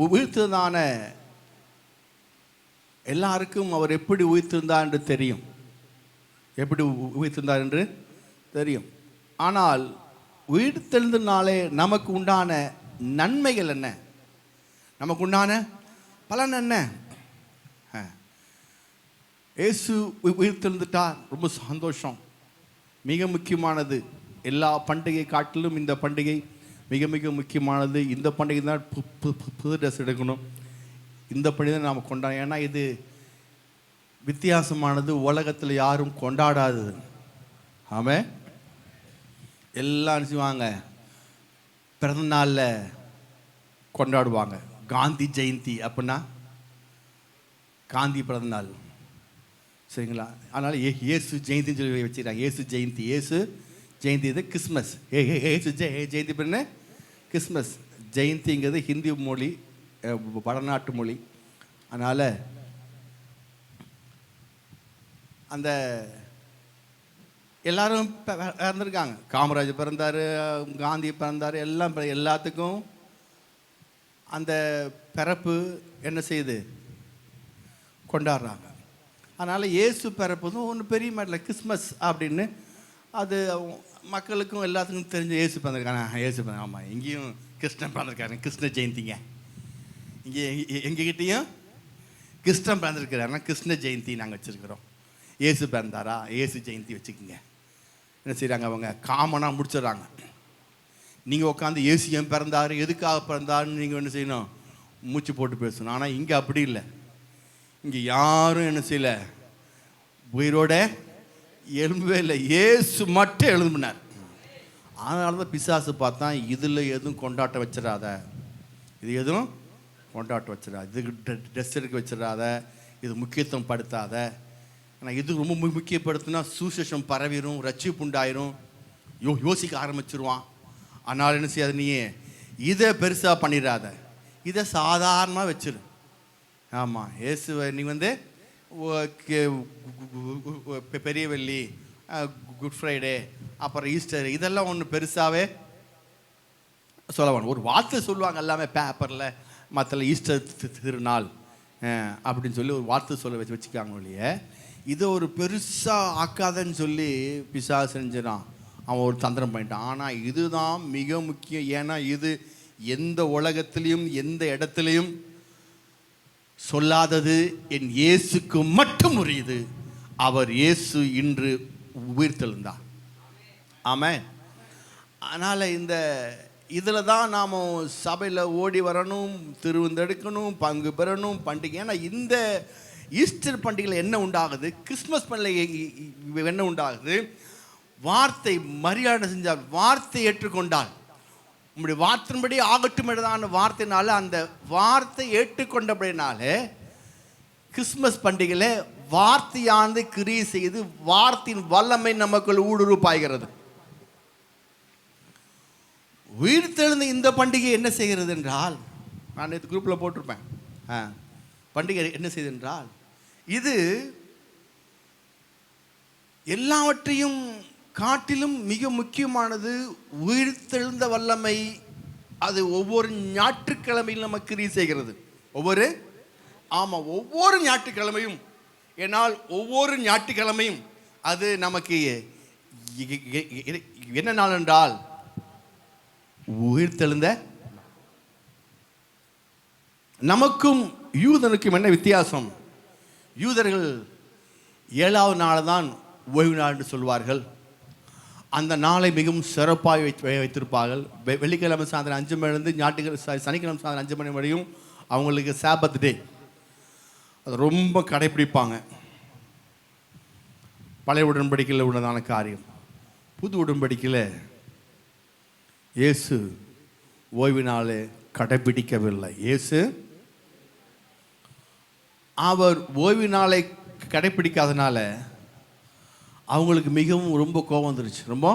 உயிர்த்ததான எல்லாருக்கும் அவர் எப்படி உயிர்த்திருந்தார் என்று தெரியும். எப்படி உயிர்த்திருந்தார் என்று தெரியும். ஆனால் உயிர்த்தெழுந்தனாலே நமக்கு உண்டான நன்மைகள் என்ன? நமக்கு உண்டான பலன் என்ன? இயேசு உயிர்த்தெழுந்துட்டார், ரொம்ப சந்தோஷம். மிக முக்கியமானது. எல்லா பண்டிகை காட்டிலும் இந்த பண்டிகை மிக மிக முக்கியமானது. இந்த பண்டிகை தான் புது ட்ரெஸ் எடுக்கணும். இந்த பண்டிகை தான் நாம் கொண்டாடணும். ஏன்னா இது வித்தியாசமானது, உலகத்தில் யாரும் கொண்டாடாதது. ஆமாம், எல்லாம் செய்வாங்க, பிறந்த நாளில் கொண்டாடுவாங்க. காந்தி ஜெயந்தி அப்படின்னா காந்தி பிறந்த நாள், சரிங்களா? அதனால் இயேசு ஜெயந்தின்னு சொல்லி வச்சுக்கிறாங்க. இயேசு ஜெயந்தி, இயேசு ஜெயந்தி இது கிறிஸ்மஸ். ஏசு ஜெயந்தி பண்ண கிறிஸ்மஸ். ஜெயந்திங்கிறது ஹிந்தி மொழி, வடநாட்டு மொழி. அதனால் அந்த எல்லாரும் பிறந்திருக்காங்க. காமராஜர் பிறந்தார், காந்தி பிறந்தார், எல்லாம் எல்லாத்துக்கும் அந்த பிறப்பு என்ன செய்யுது, கொண்டாடுறாங்க. அதனால் இயேசு பிறப்பதும் ஒன்று பெரிய மேட்டில் கிறிஸ்மஸ் அப்படின்னு அது மக்களுக்கும் எல்லாத்துக்கும் தெரிஞ்ச. இயேசு பிறந்திருக்காங்க, இயேசு பிறந்த, ஆமாம் இங்கேயும் கிருஷ்ணன் பிறந்திருக்காங்க, கிருஷ்ண ஜெயந்திங்க. இங்கே எங்ககிட்டையும் கிருஷ்ணன் பிறந்திருக்கிறாருன்னா கிருஷ்ண ஜெயந்தி நாங்கள் வச்சுருக்கிறோம். இயேசு பிறந்தாரா, இயேசு ஜெயந்தி வச்சுக்கோங்க. என்ன செய்கிறாங்க, அவங்க காமனாக முடிச்சிடுறாங்க. நீங்கள் உட்காந்து இயேசு ஏன் பிறந்தார், எதுக்காக பிறந்தாருன்னு நீங்கள் என்ன செய்யணும், மூச்சு போட்டு பேசணும். ஆனால் இங்கே அப்படி இல்லை. இங்கே யாரும் என்ன செய்யலை, உயிரோட எழும்பவே இல்லை. இயேசு மட்டும் எழும்பினார். அதனால தான் பிசாசு பார்த்தா இதில் எதுவும் கொண்டாட்டம் வச்சிடாத, இது எதுவும் கொண்டாட்டம் வச்சிடாத, இதுக்கு ட்ரெஸ் எடுக்க வச்சிடாத, இது முக்கியத்துவம் படுத்தாத. ஆனால் இது ரொம்ப முக்கியப்படுத்தினா சுசேஷம் பரவிடும், ரட்சிப்பு உண்டாயிரும், யோசிக்க ஆரம்பிச்சிருவான். அதனால் என்ன செய்யாது, நீ இதை பெருசாக பண்ணிடாத, இதை சாதாரணமாக வச்சிரு. ஆமாம், இயேசுவை நீ பெரிய வெள்ளி, குட் ஃப்ரைடே, அப்புறம் ஈஸ்டர், இதெல்லாம் ஒன்று பெருசாகவே சொல்லுவாங்க. ஒரு வார்த்தை சொல்லுவாங்க எல்லாமே பேப்பரில், மற்ற ஈஸ்டர் திருநாள் அப்படின்னு சொல்லி ஒரு வார்த்தை சொல்ல வச்சுக்காங்க இல்லையே. இதை ஒரு பெருசாக ஆக்காதன்னு சொல்லி பிசாசு செஞ்சிடான், அவன் ஒரு தந்திரம் பண்ணிட்டான். ஆனால் இதுதான் மிக முக்கியம். ஏன்னா இது எந்த உலகத்திலையும் எந்த இடத்துலையும் சொல்லாதது, என் இயேசுக்கு மட்டும் உரியது. அவர் இயேசு இன்று உயிர்த்தெழுந்தார். ஆமென். அதனால் இந்த இதில் தான் நாம் சபையில் ஓடி வரணும், திருவிந்தெடுக்கணும், பங்கு பெறணும், பண்டிகை. ஏன்னா இந்த ஈஸ்டர் பண்டிகையில் என்ன உண்டாகுது, கிறிஸ்மஸ் பண்டிகை என்ன உண்டாகுது, வார்த்தை மரியாதை செஞ்சால், வார்த்தை ஏற்றுக்கொண்டால், உங்களுடைய வார்த்தையின்படி ஆகட்டும் என்றதான வார்த்தையினால, அந்த வார்த்தை ஏற்றுக்கொண்டபடினாலே கிறிஸ்மஸ் பண்டிகையில் வார்த்தையானது கிரியை செய்து வார்த்தையின் வல்லமை நமக்குள் ஊடுருவாகிறது. உயிர்த்தெழுந்த இந்த பண்டிகை என்ன செய்கிறது என்றால், நான் நேற்று குரூப்பில் போட்டிருப்பேன், பண்டிகை என்ன செய்யுது என்றால், இது எல்லாவற்றையும் காட்டிலும் மிக முக்கியமானது. உயிர்த்தெழுந்த வல்லமை அது ஒவ்வொரு ஞாயிற்றுக்கிழமையும் நமக்கு கிரியை செய்கிறது. ஒவ்வொரு ஞாயிற்றுக்கிழமையும். ஏன்னால் ஒவ்வொரு ஞாயிற்றுக்கிழமையும் அது நமக்கு என்ன நாள் என்றால் உயிர்த்தெழுந்த. நமக்கும் யூதனுக்கும் என்ன வித்தியாசம்? யூதர்கள் 7வது நாள் தான் ஓய்வு நாள் என்று சொல்வார்கள். அந்த நாளை மிகவும் சிறப்பாக வைத்திருப்பார்கள். வெள்ளிக்கிழமை சாயந்தரம் 5 மணிலேருந்து சனிக்கிழமை சாயந்தரம் 5 மணி வரையும் அவங்களுக்கு சாபத் டே, அது ரொம்ப கடைப்பிடிப்பாங்க. பழைய உடன்படிக்கையில் உள்ளதான காரியம். புது உடன்படிக்கையில் இயேசு ஓய்வு நாளை கடைப்பிடிக்கவில்லை. இயேசு அவர் ஓய்வு நாளை கடைப்பிடிக்காதனால அவங்களுக்கு மிகவும் ரொம்ப கோபம் வந்துருச்சு. ரொம்ப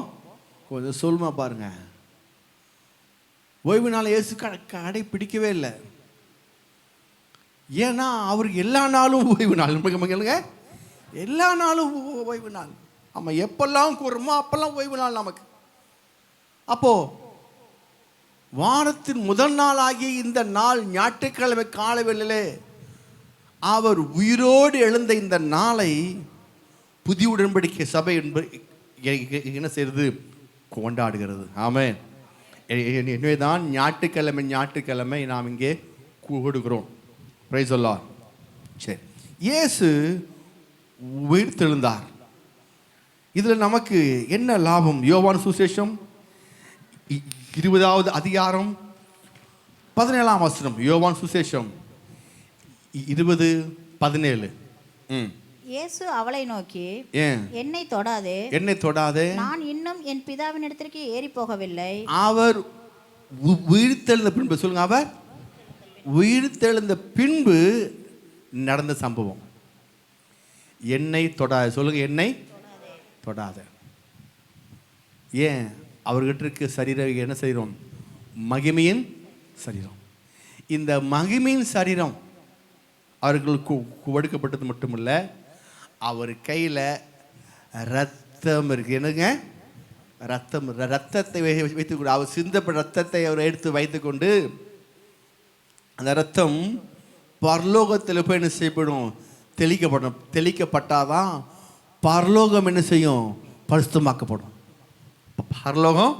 கொஞ்சம் சொல்லுமா பாருங்க, ஓய்வு நாளை இயேசு கடைப்பிடிக்கவே இல்லை. ஏன்னா அவருக்கு எல்லா நாளும் ஓய்வு நாள். கேளுங்க, எல்லா நாளும் ஓய்வு நாள். ஆமாம், எப்பெல்லாம் கூறுமோ அப்பெல்லாம் ஓய்வு நாள் நமக்கு. அப்போ வாரத்தின் முதல் நாள் ஆகிய இந்த நாள் ஞாயிற்றுக்கிழமை காலவேளையிலே அவர் உயிரோடு எழுந்த இந்த நாளை புதிய உடன்படிக்கை சபை என்ன செய்கிறது? கொண்டாடுகிறது. ஆமென். எனவே தான் ஞாயிற்றுக்கிழமை நாம் இங்கே கூடுகிறோம். Price the Lord. சரி, இயேசு உயிர்த்தெழுந்தார். இதில் நமக்கு என்ன லாபம்? யோவான் சுவிசேஷம் 20வது அதிகாரம் 17ஆம் வசனம். யோவான் சுவிசேஷம் 20:17. இயேசு அவளை நோக்கி, என்னை தொடாதே, நான் இன்னும் என் பிதாவின் இடத்திற்கு ஏறி போகவில்லை. அவர் உயிர்த்தெழுந்த பின்பு, சொல்லுங்க, அவர் உயிர்த்தெழுந்த பின்பு நடந்த சம்பவம். என்னை தொடாத, சொல்லுங்க, என்னை தொடாத. ஏன்? அவர்கிட்ட இருக்க சரீரம் என்ன சரீரம்? மகிமையின் சரீரம். இந்த மகிமையின் சரீரம் அவர்களுக்கு கொடுக்கப்பட்டது மட்டுமல்ல, அவர் கையில் ரத்தம் இருக்கு. என்னங்க? ரத்தம். ரத்தத்தை வைத்துக்கொண்டு, அவர் சிந்தப்பட்ட ரத்தத்தை அவர் எடுத்து வைத்துக்கொண்டு, அந்த ரத்தம் பரலோகத்தில் போய் என்ன செய்யப்படும்? தெளிக்கப்படும். தெளிக்கப்பட்டாதான் பரலோகம் என்ன செய்யும்? பரிசுத்தமாக்கப்படும். பரலோகம்.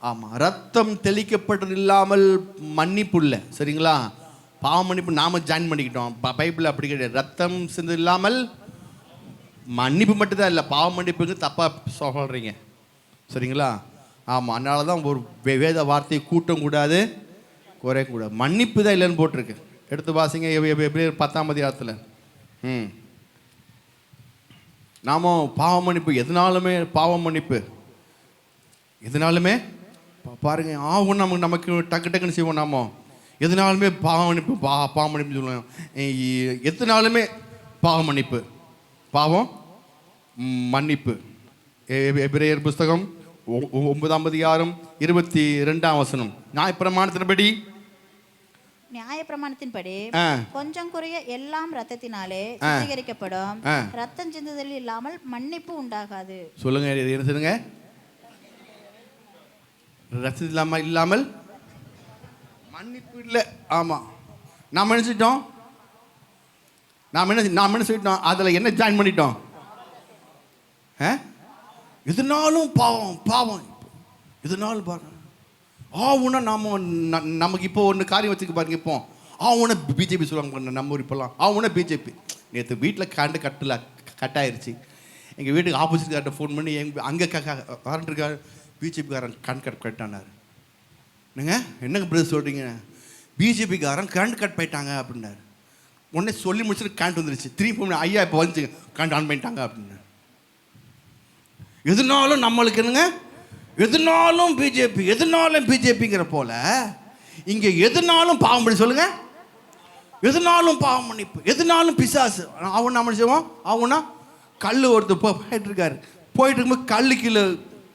ஆமாம், ரத்தம் தெளிக்கப்பட்டது இல்லாமல் மன்னிப்பு இல்லை. சரிங்களா? பாவ மன்னிப்பு நாம் ஜாயின் பண்ணிக்கிட்டோம். பைபிள் அப்படி கிடையாது. ரத்தம் சிந்து இல்லாமல் மன்னிப்பு மட்டும்தான் இல்லை, பாவ மன்னிப்புக்கு தப்பாக சொல்கிறீங்க. சரிங்களா? ஆமாம், அதனால தான் ஒரு வேத வார்த்தையை கூட்டம் கூடாது, குறையக்கூடாது. மன்னிப்பு தான் இல்லைன்னு போட்டிருக்கு. எடுத்து வாசிங்க எப்படி 10ஆம் அதிகாரத்தில். நாம பாவ மன்னிப்பு எதனாலுமே, பாவ மன்னிப்பு எதனாலுமே பாருங்க, நமக்கு டக்குன்னு செய்வோம். நாம எதனாலுமே பாவ மன்னிப்பு, பாவ மன்னிப்பு சொல்லுவோம். எத்தனாலுமே பாவ மன்னிப்பு, பாவம் மன்னிப்பு. எபிரேயர் புஸ்தகம் 9ஆம் அதிகாரம் 22ஆம் வசனம். நியாயப்பிரமாணத்தின்படி கொஞ்சம் குறைய எல்லாம் ரத்தத்தினாலே சுத்திகரிக்கப்படும். ரத்தம் சிந்துதல் இல்லாமல் மன்னிப்பு உண்டாகாது. சொல்லுங்க, என்ன சொல்லுங்க? ரத்தம் இல்லாமல் மன்னிப்பு இல்லை. ஆமாம், நாம் என்ன செஞ்சோம்? நாம் என்ன சொல்லிட்டோம்? அதில் என்ன ஜாயின் பண்ணிட்டோம்? எதுனாலும் பாவம் எதுனாலும் பாருங்க. ஆவுன்னா நமக்கு இப்போ ஒன்று காரியம் வச்சுக்க பாருங்க. இப்போ ஆவுன்னா பிஜேபி சொல்லுவாங்க நம்ம ஊர். இப்போலாம் ஆவுன்னா பிஜேபி. நேற்று வீட்டில் கட்டாயிருச்சு. எங்கள் வீட்டுக்கு ஆப்போசிட் கார்ட்ட ஃபோன் பண்ணி அங்கே கரண்ட் இருக்காரு, பிஜேபிக்காரன் கட்டானார். என்னங்க பிரதர் சொல்கிறீங்க? பிஜேபிக்காரன் கரண்ட் கட் பண்ணிட்டாங்க அப்படின்னாரு. உடனே சொல்லி முடிச்சுட்டு கரண்ட் வந்துருச்சு. திருப்பி ஐயா இப்போ வந்துச்சுங்க, கரண்ட் ஆன் பண்ணிட்டாங்க அப்படின்னாரு. எதுனாலும் நம்மளுக்கு என்னங்க? எதுனாலும் பிஜேபிங்கிற போல இங்கே எதுனாலும் பாவம் பண்ணி, சொல்லுங்க, எதுனாலும் பாவம் மன்னிப்பு, எதுனாலும் பிசாசு. அவன் நம்ம செய்வோம். அவனா கல் ஒருத்தர் போயிட்டு இருக்காரு, போயிட்டு இருக்கும்போது கல்லு கீழே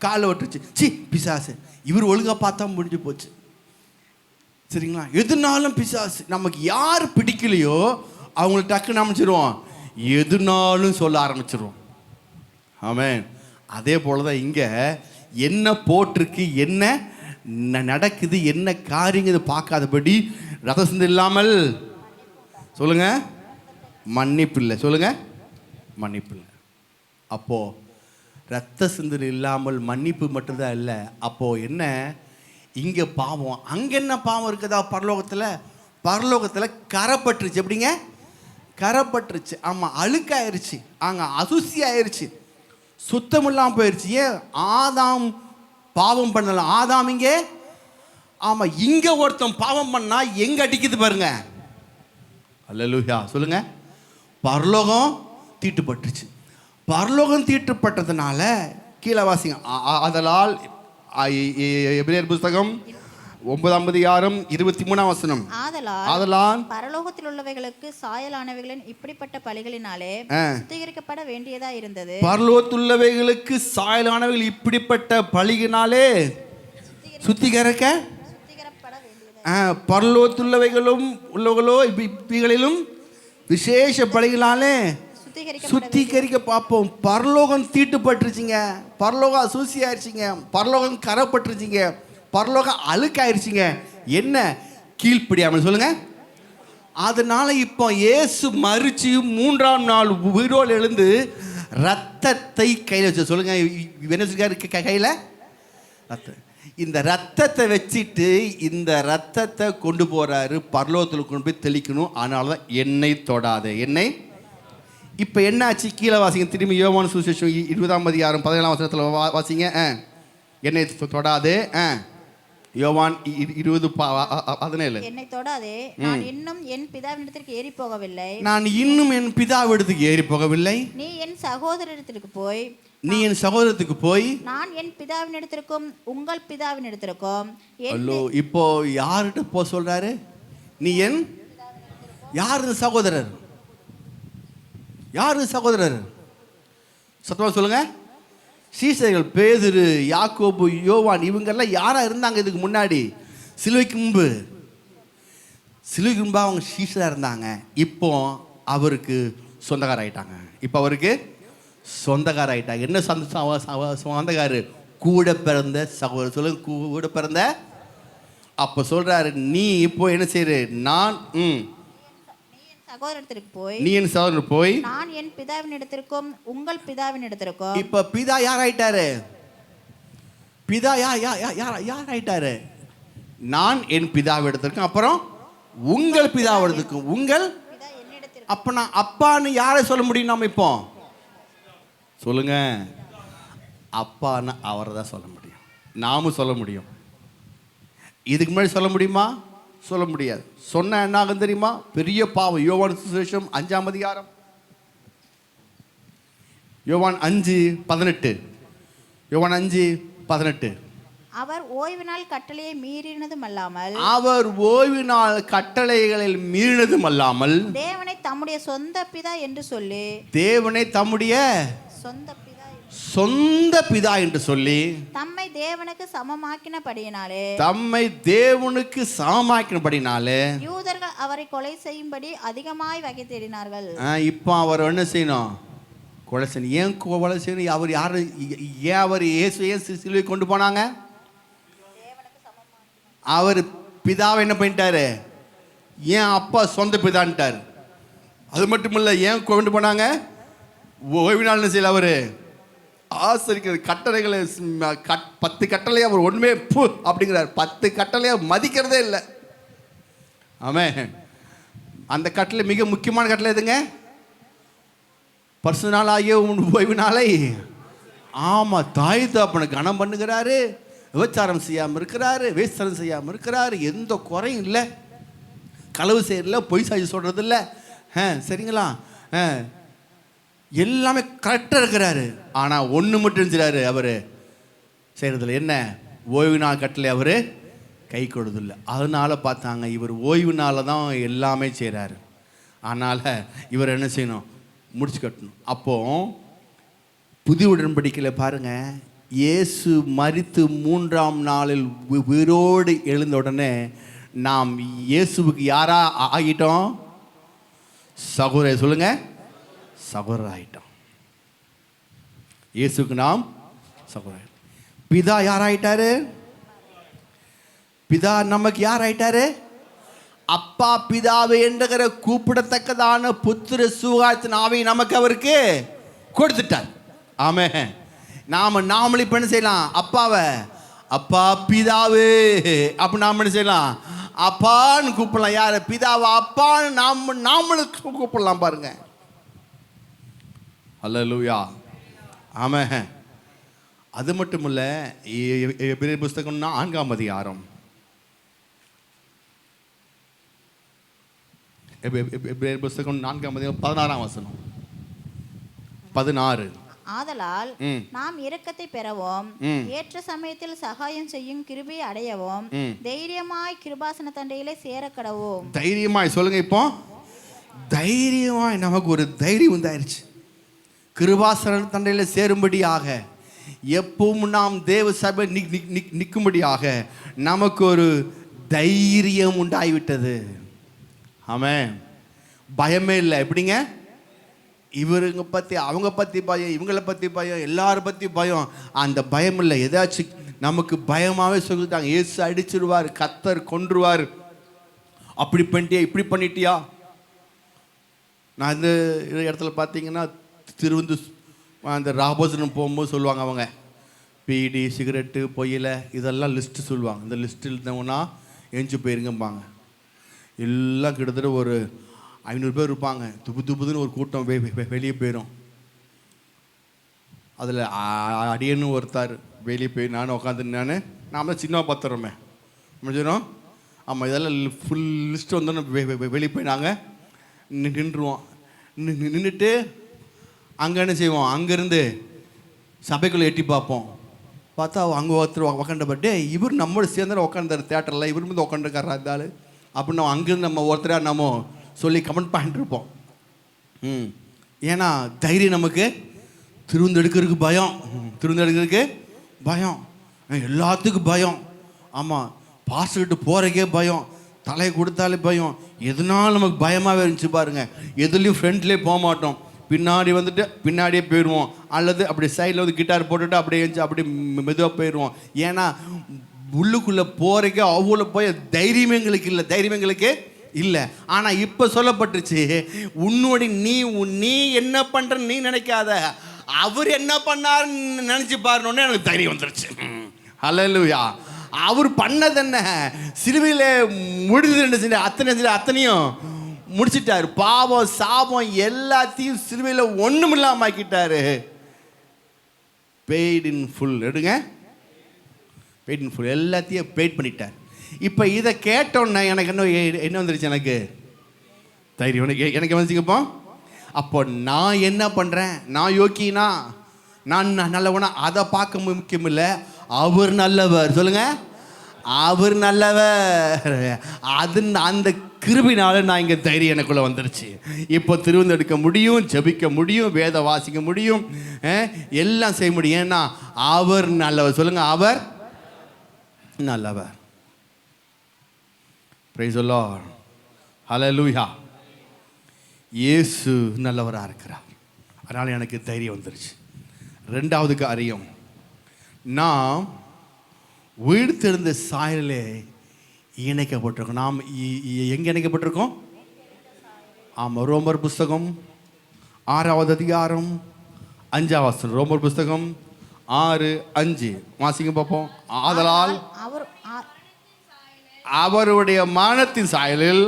காலை ஒட்டுச்சு. சி பிசாசு, இவர் ஒழுங்காக பார்த்தா முடிஞ்சு போச்சு. சரிங்களா? எதுனாலும் பிசாசு. நமக்கு யார் பிடிக்கலையோ அவங்களுக்கு டக்குன்னு அமைச்சிருவோம், எதுனாலும் சொல்ல ஆரம்பிச்சிருவோம். ஆமென். அதே போல தான் இங்கே என்ன போட்டிருக்கு, என்ன நடக்குது, என்ன காரியங்க பார்க்காதபடி ரத்த சிந்து இல்லாமல், சொல்லுங்க, மன்னிப்பு இல்லை. சொல்லுங்க, மன்னிப்பு இல்லை. அப்போது ரத்த சிந்து இல்லாமல் மன்னிப்பு மட்டும்தான் இல்லை. அப்போது என்ன? இங்கே பாவம், அங்கே என்ன பாவம் இருக்குதா? பரலோகத்தில் கரைப்பட்டுருச்சு. எப்படிங்க? கரைப்பட்டுருச்சு. ஆமாம், அழுக்காயிருச்சு, அங்கே அசுசி ஆயிடுச்சு, சுத்தம் இல்லாமல் போயிடுச்சு. ஏன்? ஆதாம் பாவம் பண்ணலாம். ஆதாம் இங்கே, ஆமாம், இங்கே ஒருத்தன் பாவம் பண்ணா எங்கே அடிக்குது பாருங்க. அல்லேலூயா. சொல்லுங்க, பரலோகம் தீட்டுப்பட்டுருச்சு. பரலோகம் தீட்டுப்பட்டதுனால கீழே வாசிங்க. அதனால் எபிரேயர் புஸ்தகம் 9ஆம் அதிகாரம் 23ஆம் வசனம். ஆதலால் பரலோகத்தில் உள்ளவைகளுக்கு சாயலானவைகளின் இப்படிப்பட்ட பலிகளினாலே சுத்திகரிக்கப்பட வேண்டியதா இருந்தது. பரலோகத்தில் உள்ளவைகளுக்கு சாயலானவைகள் இப்படிப்பட்ட பலியினாலே சுத்திகரிக்கப்பட வேண்டியது. பரலோகத்தில் உள்ளவைகளோ இவைகளிலும் விசேஷ பலிகளினாலே சுத்திகரிக்க பார்ப்போம். பரலோகம் தீட்டுப்பட்டுருச்சிங்க, பரலோகம் அசூசி ஆயிடுச்சிங்க, பரலோகம் கரைப்பட்டுருச்சிங்க, பரலோகம் அழுக்காயிருச்சுங்க. என்ன? கீழ்ப்படியாமல். சொல்லுங்க. அதனால இப்போ இயேசு மரிச்சு 3ஆம் நாள் உயிரோடு எழுந்து ரத்தத்தை கையில் வச்சு. சொல்லுங்க, என்ன வச்சிருக்காரு கையில்? ரத்தம். இந்த ரத்தத்தை வச்சுட்டு இந்த ரத்தத்தை கொண்டு போறாரு, பரலோகத்தில் கொண்டு போய் தெளிக்கணும். அதனால தான் எண்ணெய் தொடாதே. எண்ணெய். இப்போ என்ன ஆச்சு? கீழே வாசிங்க திரும்பி. யோவான் சுவிசேஷம் 20ஆம் அதிகாரம் 17ஆம் வசனத்தில் வாசிங்க. எண்ணெய் தொடாதே. யோவான் 20:17. என்னை தொடாதே, நான் இன்னும் என் பிதாவினிடத்திற்கு ஏறி போகவில்லை. நான் இன்னும் என் பிதாவிடத்துக்கு ஏறி போகவில்லை. நீ என் சகோதரத்திற்கு போய். நீ என் சகோதரத்துக்கு போய். நான் என் பிதாவினிடத்திற்கும் உங்கள் பிதாவினிடத்திற்கும். அல்லோ, இப்போ யார்கிட்ட போ சொல்றாரு? நீ என். யார் இந்த சகோதரர்? யார் சகோதரர்? சத்தமா சொல்லுங்க. சீசர்கள் பேதுரு, யாக்கோபு, யோவான் இவங்கெல்லாம் யாரா இருந்தாங்க இதுக்கு முன்னாடி? சிலுவைக்கு முன்பு. சிலுவைக்கு முன்பு அவங்க சீசராக இருந்தாங்க. இப்போ அவருக்கு சொந்தக்கார ஆயிட்டாங்க. இப்போ அவருக்கு சொந்தக்கார ஆயிட்டாங்க. என்ன சொந்தக்காரு? கூட பிறந்த சகோதரர். சொல்லுங்க, கூட பிறந்த. அப்போ சொல்றாரு, நீ இப்போ என்ன செய்யற? நான் சகோதரத்திற்கு போய். நீ என் சகோதரர் போய். நான் என் பிதாவினிடத்திற்கும் உங்கள் பிதாவினிடத்திற்கும். இப்ப பிதா யார் ஆயிட்டாரு? பிதா யார் ஆயிட்டாரு? நான் என் பிதாவிடத்திற்கும் அப்புறம் உங்கள் பிதாவிடத்திற்கும். உங்கள். அப்ப நான் அப்பான்னு யாரை சொல்ல முடியும்? நாம இப்போ சொல்லுங்க. அப்பான்னு அவரை தான் சொல்ல முடியும். நாமும் சொல்ல முடியும். இதுக்கு முன்னாடி சொல்ல முடியுமா? சொல்ல முடியாது. சொன்ன என்ன ஆகும் தெரியுமா? பெரிய பாவம். யோவான் சுவிசேஷம் 5ஆம் அதிகாரம். யோவான் 5:18. யோவான் 5:18. அவர் ஓய்வு நாள் கட்டளையை மீறினதும் அல்லாமல். அவர் ஓய்வு நாள் கட்டளைகளில் மீறினதும் அல்லாமல். தேவனை தம்முடைய சொந்த பிதா என்று சொல்லி. தேவனை தம்முடைய சொந்த பிதா என்று சொல்லி தம்மை தேவனுக்கு சமமாக்கினபடியினாலே. தம்மை தேவனுக்கு சமமாக்கினபடினாலே யூதர்கள் அவரை கொலை செய்யும்படி அதிகமாய் வகை தேடினார்கள். இப்போ அவர் என்ன செய்யணும்? கொலை செய்யணும். ஏன் கொலை செய்யணும்? அவர் யாரு? ஏன் அவர் இயேசுவை சிலுவை கொண்டு போனாங்க? அவர் பிதாவை என்ன பண்ணிட்டாரு? ஏன் அப்பா சொந்த பிதான்ட்டார். அது மட்டும் இல்லை, ஏன் கொண்டு போனாங்க? ஓய்வு நாள் என்ன செய்யல? அவர் ஆசிரியர் கட்டளைகளை 10 கட்டளையை அவர் ஒன்றுமே அப்படிங்கிறார். 10 கட்டளையை மதிக்கிறதே இல்லை. ஆமே. அந்த கட்டளை மிக முக்கியமான கட்டளை எதுங்க? பரிசுத்த நாள் ஆகிய ஓய்வு நாளை. ஆமாம், தாய் தகப்பனை கனம் பண்ணுகிறாரு. விபச்சாரம் செய்யாமல் இருக்கிறாரு. வேஸ்தரம் செய்யாமல் இருக்கிறாரு. எந்த குறையும் இல்லை. களவு செய்யறதில்ல, பொய் சாட்சி சொல்கிறது இல்லை. சரிங்களா? எல்லாமே கரெக்டாக இருக்கிறாரு. ஆனால் ஒன்று மட்டும் செய்கிறாரு அவர் செய்கிறதில்ல. என்ன? ஓய்வு நாள் கட்டளை அவர் கை கொடுதில்லை. அதனால பார்த்தாங்க, இவர் ஓய்வு நாளில் தான் எல்லாமே செய்கிறாரு. அதனால் இவர் என்ன செய்யணும்? முடிச்சு கட்டணும். அப்போது புதிய உடன்படிக்கையில் பாருங்கள், இயேசு மரித்து 3ஆம் நாளில் உயிரோடு எழுந்த உடனே நாம் இயேசுவுக்கு யாரா ஆகிட்டோம்? சகோதரர். சொல்லுங்க, சகோதரர் ஆகிட்டோம். இயேசுக்கு நாம் சகோதரர். பிதா யாராயிட்டாரு? பிதா நமக்கு யார் ஆயிட்டாரு? அப்பா பிதாவை என்கிற கூப்பிடத்தக்கதான புத்திர சுகாத்தின் ஆவி நமக்கு அவருக்கு கொடுத்துட்டார். ஆமே. நாமளே இப்போ என்ன செய்யலாம்? அப்பாவை அப்பா பிதாவே அப்படி நாம் என்ன செய்யலாம்? அப்பான்னு கூப்பிடலாம். யார்? பிதாவை அப்பான்னு நாமளுக்கு கூப்பிடலாம். பாருங்க. அல்லேலூயா. ஆமே. அது மட்டும் இல்லை, எபிரேயர் புஸ்தகம் 4ஆம் அதிகாரம். எபிரேயர் புஸ்தகம் 4ஆம் அதிகாரம் 16ஆம் வசனம். 16. ஆதலால் நாம் இரக்கத்தை பெறவும் ஏற்ற சமயத்தில் சகாயம் செய்யும் கிருபையை அடையவும் தைரியமாய் கிருபாசன தண்டையிலே சேரக்கடவோம். தைரியமாய். சொல்லுங்க. இப்போ தைரியமாய் நமக்கு ஒரு தைரியம் உண்டாயிருச்சு. கிருபாசன தண்டையில் சேரும்படியாக, எப்பவும் நாம் தேவ சபை நிற்கும்படியாக நமக்கு ஒரு தைரியம் உண்டாகிவிட்டது. ஆமென். பயமே இல்லை. எப்படிங்க? இவருங்க பற்றி, அவங்க பற்றி பயம், இவங்களை பற்றி பயம், எல்லாரும் பற்றி பயம். அந்த பயம் இல்லை. ஏதாச்சும் நமக்கு பயமாகவே சொல்லிட்டாங்க, இயேசு அடிச்சிருவார், கத்தர் கொன்றுவார், அப்படி பண்ணிட்டியா இப்படி பண்ணிட்டியா. நான் இந்த இடத்துல பார்த்தீங்கன்னா திருவந்து அந்த ராபோசனம் போகும்போது சொல்லுவாங்க, அவங்க பீடி சிகரெட்டு புயல இதெல்லாம் லிஸ்ட்டு சொல்லுவாங்க. இந்த லிஸ்ட்டு இருந்தவங்கன்னா எஞ்சி போயிருங்கம்பாங்க. எல்லாம் கிட்டத்தட்ட ஒரு 500 பேர் இருப்பாங்க. துப்புதுன்னு ஒரு கூட்டம் வெளியே போயிடும். அதில் அடியன்னு ஒருத்தார் வெளியே போய் நானும் உட்காந்துருந்தானு நாம் தான் சின்ன பார்த்துறோமே முடிஞ்சிடும். ஆமாம், இதெல்லாம் ஃபுல் லிஸ்ட்டு வந்தோன்னு வெளியே போய் நாங்கள் நின்றுவோம். நின்றுட்டு அங்கே என்ன செய்வோம், அங்கேருந்து சபைக்குள்ளே எட்டி பார்ப்போம். பார்த்தா அங்கே ஒருத்தர் உக்காண்டப்பட்டு இவர் நம்மளோட சேர்ந்து உட்காந்துரு தேட்டரில் இவர் வந்து உட்காந்துருக்காரா இருந்தாலும் அப்படின்னு நம்ம அங்கேருந்து நம்ம ஒருத்தராக நம்ம சொல்லி கமெண்ட் பண்ணிட்டுருப்போம். ஏன்னா தைரியம் நமக்கு திருவந்தெடுக்கிறதுக்கு பயம், திருவந்தெடுக்கிறதுக்கு பயம், எல்லாத்துக்கும் பயம். ஆமாம், பாஸ்கிட்ட போகிறக்கே பயம், தலையை கொடுத்தாலே பயம், எதுனாலும் நமக்கு பயமாகவே இருந்துச்சு பாருங்கள். எதுலேயும் ஃப்ரெண்ட்லேயே போக மாட்டோம், பின்னாடி வந்துட்டு பின்னாடியே போயிடுவோம், அல்லது அப்படி சைடில் வந்து கிட்டார் போட்டுட்டு அப்படியே எழுந்து அப்படி மெதுவாக போயிடுவோம். ஏன்னா உள்ளுக்குள்ளே போகிறக்கே அவ்வளோ போய் தைரியமே எங்களுக்கு இல்லை, தைரியமே எங்களுக்கு இல்லை. ஆனால் இப்போ சொல்லப்பட்டுருச்சு, உன்னோட நீ என்ன பண்ணுற நீ நினைக்காத, அவர் என்ன பண்ணாருன்னு நினச்சி பாருன்னு எனக்கு தைரியம் வந்துருச்சு. ஹல்லேலூயா. அவர் பண்ணது என்ன, சிலுவையில் முடிஞ்சது அத்தனையும் முடிச்சிட்டாரு. பாவம் சாபம் எல்லாத்தையும் சிலுவையில் ஒன்றும் இல்லாமல் ஆக்கிட்டாரு. Paid in full. எடுங்க, பெய்ட் இன் ஃபுல், எல்லாத்தையும் பெய்ட் பண்ணிட்டார். இப்போ இதை கேட்டோன்னே எனக்கு என்ன வந்துருச்சு, எனக்கு தைரியம் எனக்கு வந்துச்சுங்கப்போ. அப்போ நான் என்ன பண்ணுறேன், நான் யோக்கினா, நான் நல்லவனா, அதை பார்க்க முக்கியம் இல்லை, அவர் நல்லவர். சொல்லுங்க, அவர் நல்லவர். அது அந்த கிருபினால நான் இங்கே தைரியம் எனக்குள்ளே வந்துருச்சு. இப்போ திருவந்தெடுக்க முடியும், ஜெபிக்க முடியும், வேத வாசிக்க முடியும், எல்லாம் செய்ய முடியும். ஏன்னா அவர் நல்லவர். சொல்லுங்க, அவர் நல்லவர். Praise the Lord. ஹல்லேலூயா. இயேசு நல்லவராக இருக்கிறார். அதனால் எனக்கு தைரியம் வந்துருச்சு. ரெண்டாவது காரியம், நாம் உயிர்த்தெழுந்த சாயலே இணைக்கப்பட்டிருக்கோம். நாம் எங்கே இணைக்கப்பட்டிருக்கோம்? ஆமாம், ரோமர் புஸ்தகம் 6வது அதிகாரம் 5வது வசனம். ரோமர் புஸ்தகம் 6:5 வாசிங்க பார்ப்போம். ஆதலால் அவருடைய மரணத்தின் சாயலில்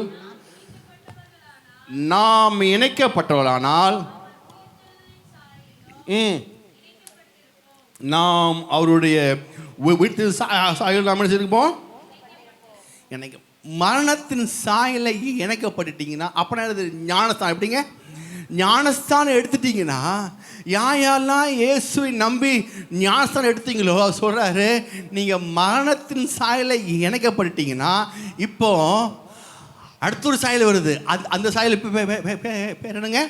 நாம் இணைக்கப்பட்டவர்களானால் நாம் அவருடைய வீட்டு சாயல் நாம் இருப்போம். எனக்கு மரணத்தின் சாயலை இணைக்கப்பட்டுட்டீங்கன்னா அப்படின்னா ஞானஸ்தானம் எப்படிங்க? ஞானஸ்தானம் எடுத்துட்டீங்கன்னா யாரெல்லாம் இயேசுவை நம்பி ஞானஸ்தானம் எடுத்தீங்களோ சொல்கிறாரு, நீங்கள் மரணத்தின் சாயலை இணைக்கப்பட்டுட்டீங்கன்னா இப்போ அடுத்த ஒரு சாயல் வருது. அந்த சாயல் இப்போ பேர் என்னங்க?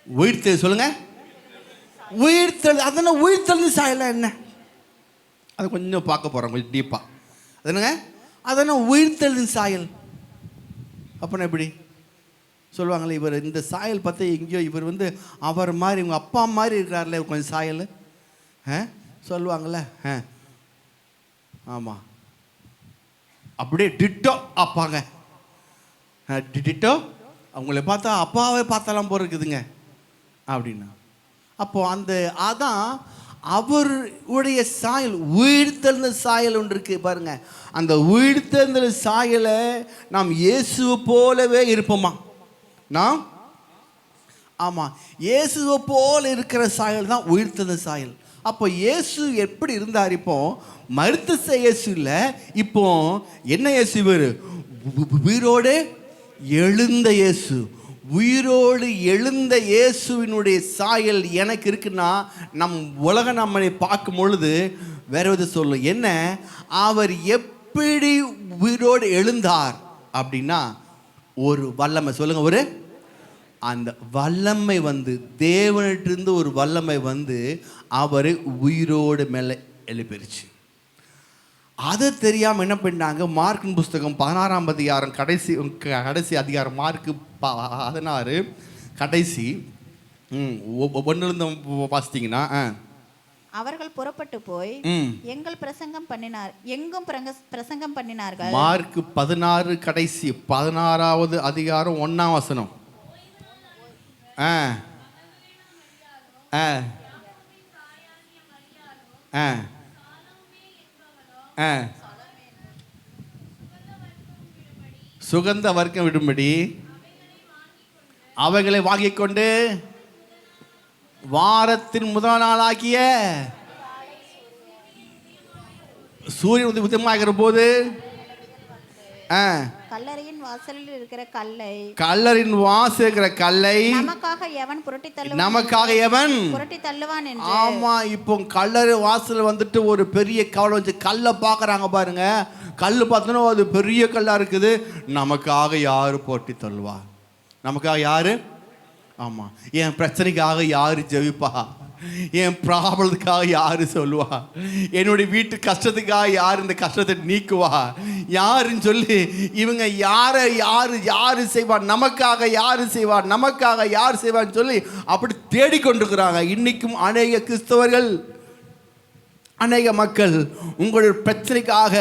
உயிர்த்தெழு. சொல்லுங்க, உயிர்த்தெழு. அதனால் உயிர்த்தெழுந்த சாயலாம் என்ன, அதை கொஞ்சம் பார்க்க போகிறோம் கொஞ்சம் டீப்பாக. அது என்னங்க? அதனால் உயிர்த்தெழுந்த சாயல் அப்படின்னா எப்படி சொல்லுவாங்களே, இவர் இந்த சாயல் பார்த்தா எங்கேயோ இவர் வந்து அவர் மாதிரி இவங்க அப்பா மாதிரி இருக்கிறார்ல கொஞ்சம் சாயல் சொல்லுவாங்கள்ல. ஆமாம், அப்படியே டிட்டோ அப்பாங்க, டிட்டோ அவங்கள பார்த்தா அப்பாவே பார்த்தாலாம் போல இருக்குதுங்க அப்படின்னா. அப்போது அந்த அதான் அவருடைய சாயல், உயிர்த்தெழுந்த சாயல் ஒன்று இருக்குது பாருங்க. அந்த உயிர்த்தெழுந்த சாயலை நாம் இயேசுவை போலவே இருப்போமா? நாம் ஆமாம், இயேசுவை போல இருக்கிற சாயல் தான் உயிர்த்தெழுந்த சாயல். அப்போ இயேசு எப்படி இருந்தார்? இப்போ மருத்துவ இயேசு இல்லை, இப்போ என்ன இயேசு? இவர் உயிரோடு எழுந்த இயேசு. உயிரோடு எழுந்த இயேசுவினுடைய சாயல் எனக்கு இருக்குன்னா நம் உலக நம்மை பார்க்கும் பொழுது வேற வித சொல்லும். என்ன, அவர் எப்படி உயிரோடு எழுந்தார் அப்படின்னா ஒரு வல்லமை. சொல்லுங்க, ஒரு அந்த வல்லமை வந்து தேவனிட்டிருந்து ஒரு வல்லமை வந்து அவரை உயிரோடு மேலே எழுப்பிருச்சு. அதை தெரியாமல் என்ன பண்ணாங்க? மார்க்கின் புஸ்தகம் 16ஆம் அதிகாரம் கடைசி அதிகாரம், மார்க்கு 16 கடைசி 1 வாசித்தீங்கன்னா அவர்கள் புறப்பட்டு போய் எங்கும் பிரசங்கம் பண்ணினார்கள். மார்க் 16 கடைசி 16வது அதிகாரம் 1ஆம் வசனம். சுகந்த வர்க்கம் விடும்படி அவைகளை வாங்கிக் கொண்டு வாரத்தின் முதல் நாளாகிய சூரியன் உதயமாகிற போது கல்லறையின் வாசலில் இருக்கிற கல்லை நமக்காக எவன் புரட்டி தள்ளுவான் என்று. ஆமா, இப்போ கல்லறை வாசல் வந்துட்டு ஒரு பெரிய கவலை வச்சு கல்லை பார்க்கறாங்க பாருங்க. கல் பார்த்தோன்னா அது பெரிய கல்லா இருக்குது. நமக்காக யாரு போட்டி தள்ளுவா? நமக்காக யாரு? ஆமா, என் பிரச்சனைக்காக யாரு ஜெபிப்பா? என் ப்ராப்ளத்துக்காக யாரு சொல்லுவா? என்னுடைய வீட்டு கஷ்டத்துக்காக யார் இந்த கஷ்டத்தை நீக்குவா? யாருன்னு சொல்லி இவங்க யாரு செய்வா? நமக்காக யாரு செய்வா? நமக்காக யார் செய்வான்னு சொல்லி அப்படி தேடிக்கொண்டிருக்கிறாங்க. இன்னைக்கும் அநேக கிறிஸ்தவர்கள், அநேக மக்கள் உங்களுடைய பிரச்சனைக்காக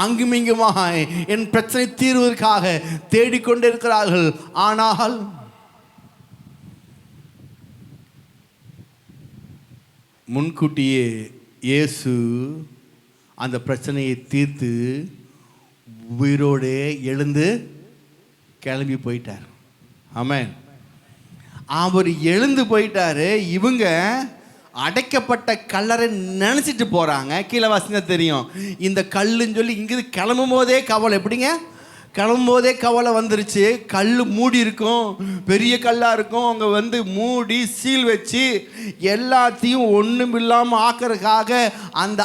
அங்குமிங்குமாய் என் பிரச்சனை தீர்வதற்காக தேடிக்கொண்டிருக்கிறார்கள். ஆனால் முன்கூட்டியே இயேசு அந்த பிரச்சனையை தீர்த்து உயிரோடு எழுந்து கிளம்பி போயிட்டார். ஆமென். அவர் எழுந்து போயிட்டாரு. இவங்க அடைக்கப்பட்ட கல்லறை நினச்சிட்டு போகிறாங்க. கீழே வாசிங்க தெரியும். இந்த கல்லுன்னு சொல்லி இங்கிருந்து கிளம்பும் போதே கவலை. எப்படிங்க? கிளம்பும் போதே கவலை வந்துருச்சு. கல் மூடி இருக்கும், பெரிய கல்லாக இருக்கும். அவங்க மூடி சீல் வச்சு எல்லாத்தையும் ஒன்றும் இல்லாமல் ஆக்கிறதுக்காக அந்த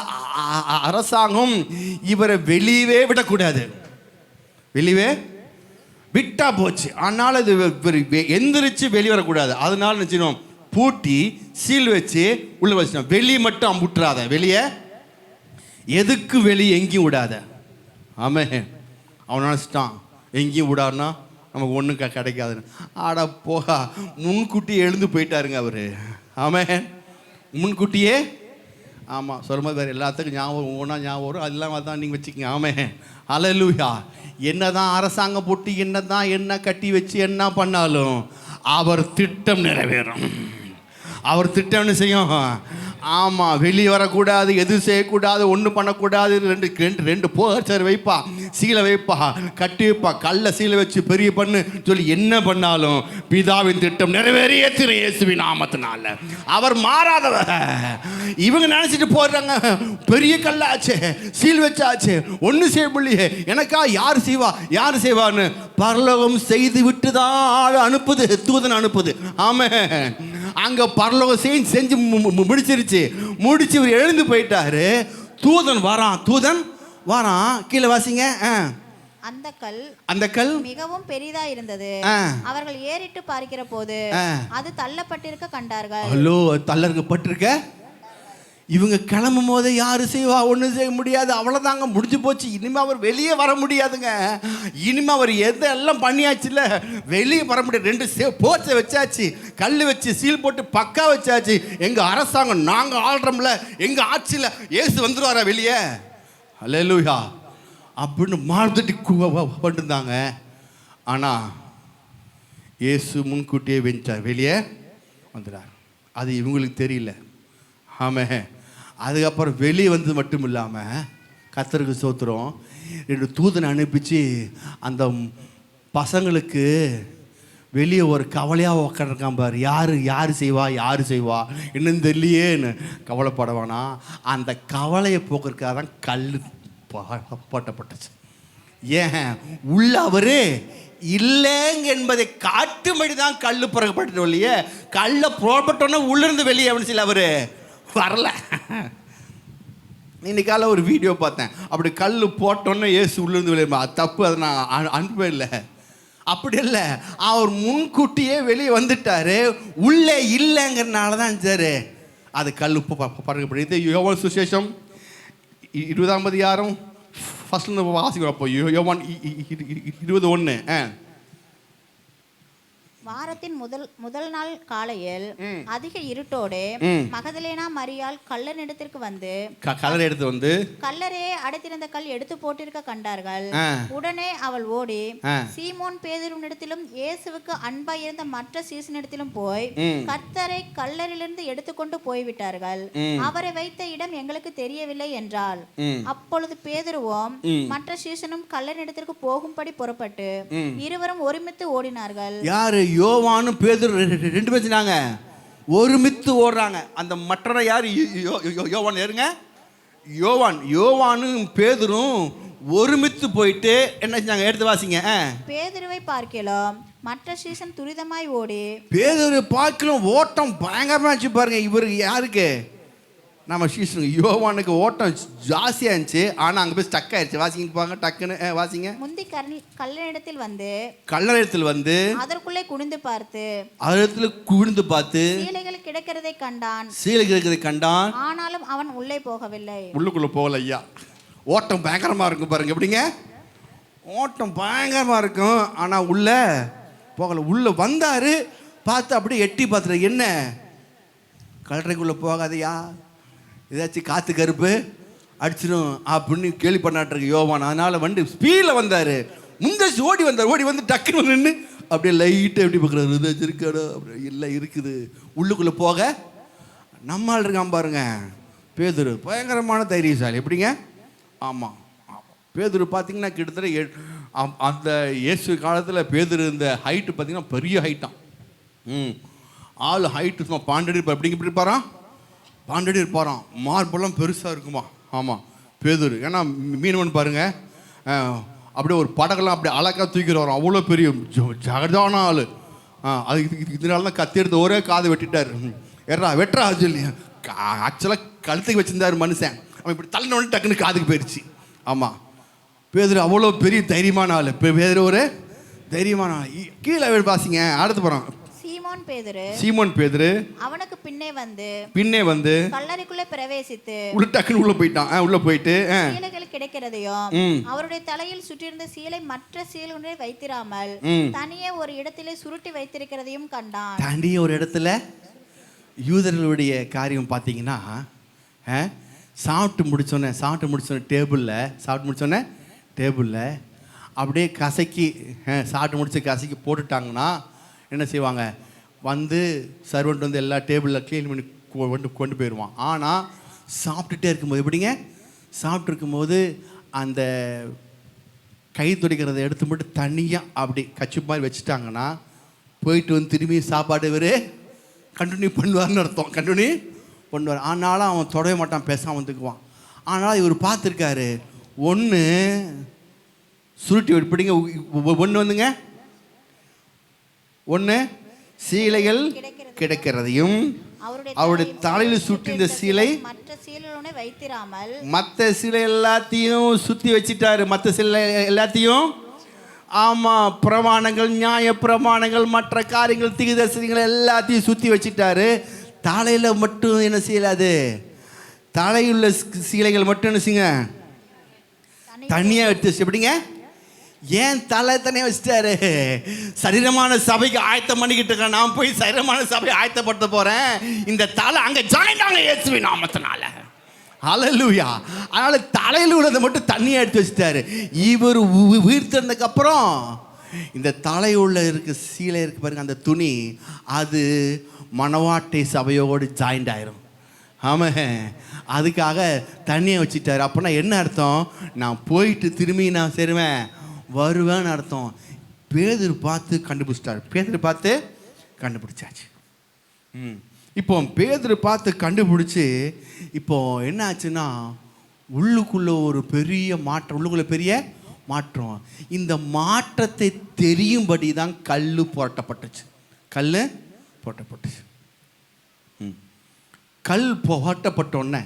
அரசாங்கம் இவரை வெளியவே விடக்கூடாது. வெளியவே விட்டா போச்சு. ஆனால் அது எந்திரிச்சு வெளியே வரக்கூடாது. அதனால நினச்சினோம் பூட்டி சீல் வச்சு உள்ள வச்சினோம். வெளியே மட்டும் அம்புட்டுறாத, வெளியே எதுக்கு வெளியே எங்கேயும் விடாத. ஆமாம், அவன் நினச்சிட்டான் எங்கேயும் விடாருன்னா நமக்கு ஒன்றும் கிடைக்காதுன்னு. ஆடா போகா, முன்கூட்டியே எழுந்து போயிட்டாருங்க அவர். ஆமாம், முன்கூட்டியே. ஆமாம், சொல்லும்போது வேறு எல்லாத்துக்கும் ஞாபகம் ஒன்றா ஞாபகம் வரும். அது இல்லாமல் தான் நீங்கள் வச்சுக்கோங்க. ஆமாம், அல்லேலூயா. என்ன தான் அரசாங்கம் போட்டு என்ன கட்டி வச்சு என்ன பண்ணாலும் அவர் திட்டம் நிறைவேறும். அவர் திட்டம்னு செய்யும். ஆமாம், வெளியே வரக்கூடாது, எது செய்யக்கூடாது, ஒன்றும் பண்ணக்கூடாது. ரெண்டு போகர் வைப்பா, சீலை வைப்பா, கட்டி வைப்பா, கல்லை சீலை வச்சு பெரிய பண்ணு சொல்லி என்ன பண்ணாலும் பிதாவின் திட்டம் நிறைவேறிய திரு இயேசுவின் நாமத்தினால. அவர் மாறாதவர். இவங்க நினச்சிட்டு போடுறாங்க, பெரிய கல்லாச்சு, சீல் வச்சாச்சு, ஒன்றும் செய்ய முடியலையே, எனக்கா யார் செய்வான்னு பரலோகம் செய்து விட்டு தான் அனுப்புது, தூதன் அனுப்புது. ஆமாம், அங்கே பரலோகம் செஞ்சு முடிச்சு இவர் எழுந்து போயிட்டாரு. தூதன் வரான். கீழே வாசிங்க. அந்த கல் மிகவும் பெரிதா இருந்தது. அவர்கள் ஏறிட்டு பார்க்கிற போது அது தள்ளப்பட்டிருக்க கண்டார்கள். ஹலோ, தள்ளப்பட்டிருக்க. இவங்க கிளம்பும் போது யாரு செய்வா? ஒன்றும் செய்ய முடியாது. அவ்வளோதாங்க, முடிஞ்சு போச்சு. இனிமேல் அவர் வெளியே வர முடியாதுங்க. இனிமேல் அவர் எதெல்லாம் பண்ணியாச்சு, இல்லை வெளியே வர முடியாது. 2 போர்ச்சை வச்சாச்சு, கல் வச்சு சீல் போட்டு பக்கா வச்சாச்சு. எங்கள் அரசாங்கம் நாங்கள் ஆள்றோம்ல, எங்கள் ஆட்சியில் ஏசு வந்துடுவாரா வெளியே? அல்லேலூயா அப்படின்னு மாறுதட்டி பண்ணிருந்தாங்க. ஆனால் ஏசு முன்கூட்டியே வெஞ்சார், வெளியே வந்துடுறார். அது இவங்களுக்கு தெரியல. ஆமாம், அதுக்கப்புறம் வெளியே வந்து மட்டும் இல்லாமல் கர்த்தருக்கு ஸ்தோத்திரம், 2 தூதனை அனுப்பிச்சு அந்த பசங்களுக்கு வெளியே ஒரு கவலையாக உட்காந்துருக்கான் பாரு. யார் செய்வா இன்னும் தெரியலையேன்னு கவலைப்படவானா. அந்த கவலையை போக்குறதுக்காக தான் கல் போட்டப்பட்டுச்சு. ஏன் உள்ள அவரு இல்லைங்க என்பதை காட்டும்படி தான் கல் புறப்பட்டு இல்லையே. கல்லை புறப்பட்டோன்னே உள்ளிருந்து வெளியே அவனு சில அவர் வரல. இன்னைக்கால ஒரு வீடியோ பார்த்தேன், அப்படி கல் போட்டோன்னே ஏசு உள்ளிருந்து வெளியே. அது தப்பு, அதை நான் அனுப்பவே இல்லை. அப்படி இல்லை, அவர் முன்கூட்டியே வெளியே வந்துட்டாரு. உள்ளே இல்லைங்கிறனால தான் சார் அது கல் பறக்கப்படுது. யோவான் சுவிசேஷம் 20ஆம் அதிகாரம் ஃபர்ஸ்ட் வாசிக்கிறோம். அப்போ யோவான் 20:1. வாரத்தின் முதல் நாள் காலையில் அதிக இருட்டோடு மகதலேனா மரியாள் கல்லறிடத்திற்கு வந்து கல்லறை எடுத்து வந்து கல்லறையை அடைத்திருந்த கல் எடுத்து போட்டிருக்க கண்டார்கள். உடனே அவள் ஓடி சீமோன் பேதுருவினிடத்திலும் இயேசுவுக்கு அன்பா இருந்த மற்ற சீசனிடத்திலும் போய் கர்த்தரை கல்லறையிலிருந்து எடுத்துக்கொண்டு போய்விட்டார்கள், அவரை வைத்த இடம் எங்களுக்கு தெரியவில்லை என்றாள். அப்பொழுது பேதுருவும் மற்ற சீசனும் கல்லறையிடத்திற்கு போகும்படி புறப்பட்டு இருவரும் ஒருமித்து ஓடினார்கள். யாரு? யோவானும் பேதுரு ரெண்டு பேர் சொன்னாங்க, ஒருமித்து ஓடுறாங்க. அந்த மற்றவரை யார்? யோவான். யாருங்க? யோவானும் பேதுரும் ஒருமித்து போயிட்டு என்ன செஞ்சாங்க? எடுத்து வாசிங்க. பேதுருவை பார்க்கலாம் மற்ற சீசன் துரிதமாய் ஓடி. பேதுரு பார்க்கலாம் ஓட்டம் பயங்கரமா இருந்துச்சு பாருங்க. இவருக்கு யாருக்கு? நம்ம சீசனுக்கு யோவானுக்கு ஓட்டம் ஜாஸ்தியாக இருந்துச்சு. ஆனால் அங்கே போய் ஸ்டக் ஆயிடுச்சு. வாசிங்க பாங்க, டக்குன்னு வாசிங்க. முந்தி கல்லறையிடத்தில் வந்து அதற்குள்ளே குனிந்து பார்த்து சீலைகள் கிடக்கிறதை கண்டான். ஆனாலும் அவன் உள்ளே போகவில்லை. உள்ளுக்குள்ள போகல. ஐயா, ஓட்டம் பயங்கரமா இருக்கும் பாருங்க. எப்படிங்க? ஓட்டம் பயங்கரமா இருக்கும், ஆனா உள்ள போகல. உள்ள வந்தாரு, பார்த்து அப்படியே எட்டி பார்த்துட்டு, என்ன கல்லறைக்குள்ள போகாதையா, ஏதாச்சும் காற்று கருப்பு அடிச்சிடும் அப்படின்னு கேள்வி பண்ணாட்டிருக்கு யோவான். அதனால வந்து ஸ்பீடில் வந்தார், முந்தச்சு ஓடி வந்து டக்குன்னு நின்று அப்படியே லைட்டாக எப்படி பார்க்குறாரு, ஏதாச்சும் இருக்காடோ? அப்படி இல்லை, இருக்குது. உள்ளுக்குள்ளே போக நம்மால் இருக்கான் பாருங்க. பேதுரு பயங்கரமான தைரியசாலி. எப்படிங்க? ஆமாம், பேதுரு பார்த்தீங்கன்னா கிட்டத்தட்ட அந்த இயேசு காலத்தில் பேதுரு இந்த ஹைட்டு பார்த்தீங்கன்னா பெரிய ஹைட்டான். ஆள் ஹைட்டு சும்மா பாண்டடி இருப்பார். அப்படிங்க இப்படி இருப்பாரான், பாண்டடி இருப்பாரான். மார்பெல்லாம் பெருசாக இருக்குமா. ஆமாம், பேதுரு. ஏன்னா மீனவன் பாருங்க, அப்படியே ஒரு படகெல்லாம் அப்படியே அழகாக தூக்கிட்டு வரோம். அவ்வளோ பெரிய ஜகதான ஆள். அது இதனால தான் கத்தி எடுத்து ஒரே காதை வெட்டிட்டார். வெட்டுறா சொல்லி ஆக்சுவலாக கழுத்துக்கு வச்சுருந்தார் மனுஷன். அவன் இப்படி தள்ளினோடனே டக்குன்னு காதுக்கு போயிடுச்சு. ஆமாம், பேதுரு அவ்வளோ பெரிய தைரியமான ஆள். பேதுரு ஒரு தைரியமான ஆள். கீழே வாசிங்க, அடுத்து போகிறோம். சீமோன் பேதுரு அவனுக்கு பின்னே வந்து கல்லறைக்குள்ளே பிரவேசித்து டக்குன்னு உள்ள போயிட்டான். உள்ள போயிட்டு சீலைகள் கிடைக்கிறதையும் அவருடைய தலையில் சுற்றியிருந்த சீலை மற்ற சீலை வைத்திராமல் தனியே ஒரு இடத்திலே சுருட்டி வைத்திருக்கிறதையும் கண்டான். தனியே ஒரு இடத்துல. யூதர்களுடைய காரியம் பார்த்தீங்கன்னா, சாப்பிட்டு முடிச்சோன்னே டேபிளில் அப்படியே கசக்கி சாப்பிட்டு முடிச்சு கசக்கி போட்டுட்டாங்கன்னா என்ன செய்வாங்க? வந்து சர்வெண்ட் வந்து எல்லா டேபிளில் க்ளீன் பண்ணி கொண்டு போயிடுவான். ஆனால் சாப்பிட்டுட்டே இருக்கும்போது எப்படிங்க? சாப்பிட்டு இருக்கும்போது அந்த கை துடைக்கிறத எடுத்து மட்டும் தனியாக அப்படி கச்சி மாதிரி வச்சுட்டாங்கன்னா போயிட்டு வந்து திரும்பி சாப்பாடு இவர் கண்டினியூ பண்ணுவார்னு அர்த்தம். கண்டினியூ பண்ணுவார். ஆனாலும் அவன் தொடவே மாட்டான், பேசாமல் வந்துக்குவான். ஆனால் இவர் பார்த்துருக்காரு, ஒன்று சுருட்டி எப்படிங்க? ஒன்று வந்துங்க, ஒன்று சீலைகள் கிடைக்கிறதையும் அவருடைய தலையில் சுற்றிந்த சீலை மற்ற சீலை எல்லாத்தையும் சுற்றி வச்சிட்டாரு. மற்ற சீலை எல்லாத்தையும், ஆமாம், பிரமாணங்கள், நியாய பிரமாணங்கள், மற்ற காரியங்கள், தீர்க்கதரிசனங்கள் எல்லாத்தையும் சுற்றி வச்சிட்டாரு. தலையில் மட்டும் என்ன செய்யலாது? தலையுள்ள சீலைகள் மட்டும் என்ன செய்யுங்க? தனியாக எடுத்து. எப்படிங்க? ஏன் தலை தனியாக வச்சுட்டாரு? சரீரமான சபைக்கு ஆயத்தம் பண்ணிக்கிட்டு இருக்கேன். நான் போய் சரீரமான சபையை ஆயத்தப்படுத்த போகிறேன். இந்த தலை அங்கே ஜாயின் ஆங்க இயேசுவின் நாமத்தினால. ஹல்லேலூயா. அதனால தலையில் உள்ளதை மட்டும் தண்ணியாக எடுத்து வச்சுட்டாரு. இவர் உயிர்த்ததுக்கப்புறம் இந்த தலையுள்ள இருக்க சீலை இருக்கு பாருங்க, அந்த துணி, அது மணவாட்டை சபையோடு ஜாயிண்ட் ஆயிரும். ஆமாம், அதுக்காக தண்ணியை வச்சுட்டாரு. அப்படின்னா என்ன அர்த்தம்? நான் போயிட்டு திரும்பி நான் சேருவேன், வருவேன்னு அர்த்தம். பேதுரு பார்த்து கண்டுபிடிச்சாச்சு. இப்போ பேதுரு பார்த்து கண்டுபிடிச்சி இப்போ என்ன ஆச்சுன்னா, உள்ளுக்குள்ளே ஒரு பெரிய மாற்றம். இந்த மாற்றத்தை தெரியும்படி தான் கல் புரட்டப்பட்டுச்சு. கல் புரட்டப்பட்டோன்னே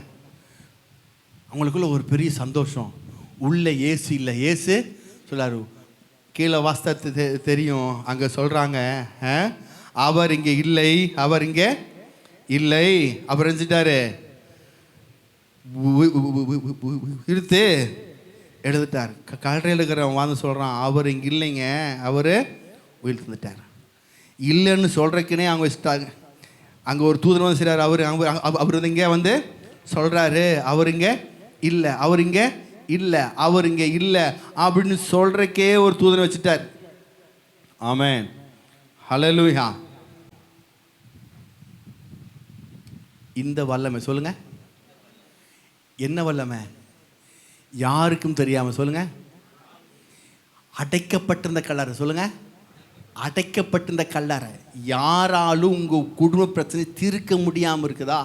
அவங்களுக்குள்ள ஒரு பெரிய சந்தோஷம். உள்ள இயேசு இல்லை. இயேசு சொல்லாரு, கீழே வாஸ்தத்து தெரியும், அங்கே சொல்கிறாங்க, அவர் இங்கே இல்லை, அவர் செஞ்சிட்டாரு, இழுத்து எழுதிட்டார். கல்லறையில் இருக்கிறவன் வந்து சொல்கிறான், அவர் இங்கே இல்லைங்க, அவர் உயிர் தந்துட்டார். இல்லைன்னு சொல்கிறக்குனே அவங்க வச்சுட்டாங்க. அங்கே ஒரு தூதன் வந்து செய்கிறார். அவர் வந்து இங்கே வந்து சொல்கிறாரு, அவர் இங்கே இல்லை, அவர் இங்கே இல்லை, அவர் இங்கே இல்லை அப்படின்னு சொல்கிறக்கே ஒரு தூதனை வச்சுட்டார். ஆமென், ஹல்லேலூயா. இந்த வல்லமை சொல்லுங்க, என்ன வல்லமை? யாருக்கும் தெரியாமல் சொல்லுங்க. அடைக்கப்பட்டிருந்த கல்லறை சொல்லுங்க, அடைக்கப்பட்டிருந்த கல்லறை. யாராலும் உங்கள் குடும்ப பிரச்சனை தீர்க்க முடியாமல் இருக்குதா?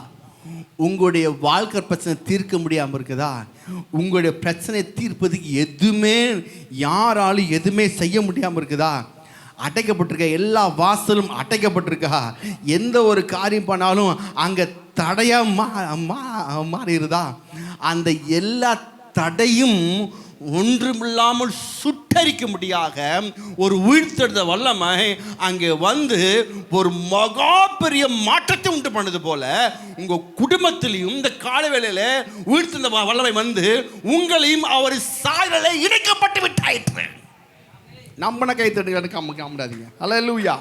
உங்களுடைய வாழ்க்கை பிரச்சனை தீர்க்க முடியாமல் இருக்குதா? உங்களுடைய பிரச்சனை தீர்ப்பதுக்கு எதுவுமே யாராலும் எதுவுமே செய்ய முடியாமல் இருக்குதா? அடைக்கப்பட்டிருக்க எல்லா வாசலும் அடைக்கப்பட்டிருக்கா? எந்த ஒரு காரியம் பண்ணாலும் அங்கே தடையாக மாறிடுதா? அந்த எல்லா தடையும் ஒன்றுமில்லாமல் சுட்டரிக்க முடியாத ஒரு உயிர்த்தெழுந்த வல்லமை அங்கே வந்து ஒரு மகா பெரிய மாற்றத்தை உண்டு பண்ணது போல உங்கள் குடும்பத்திலையும் இந்த கால வேளையில் உயிர்த்தெழுந்த வல்லமை வந்து உங்களையும் அவர் சாயலை இணைக்கப்பட்டு விட்டாயிற்று. நம்மன கை தட்டு காமிடாதீங்க. ஹல்லேலூயா.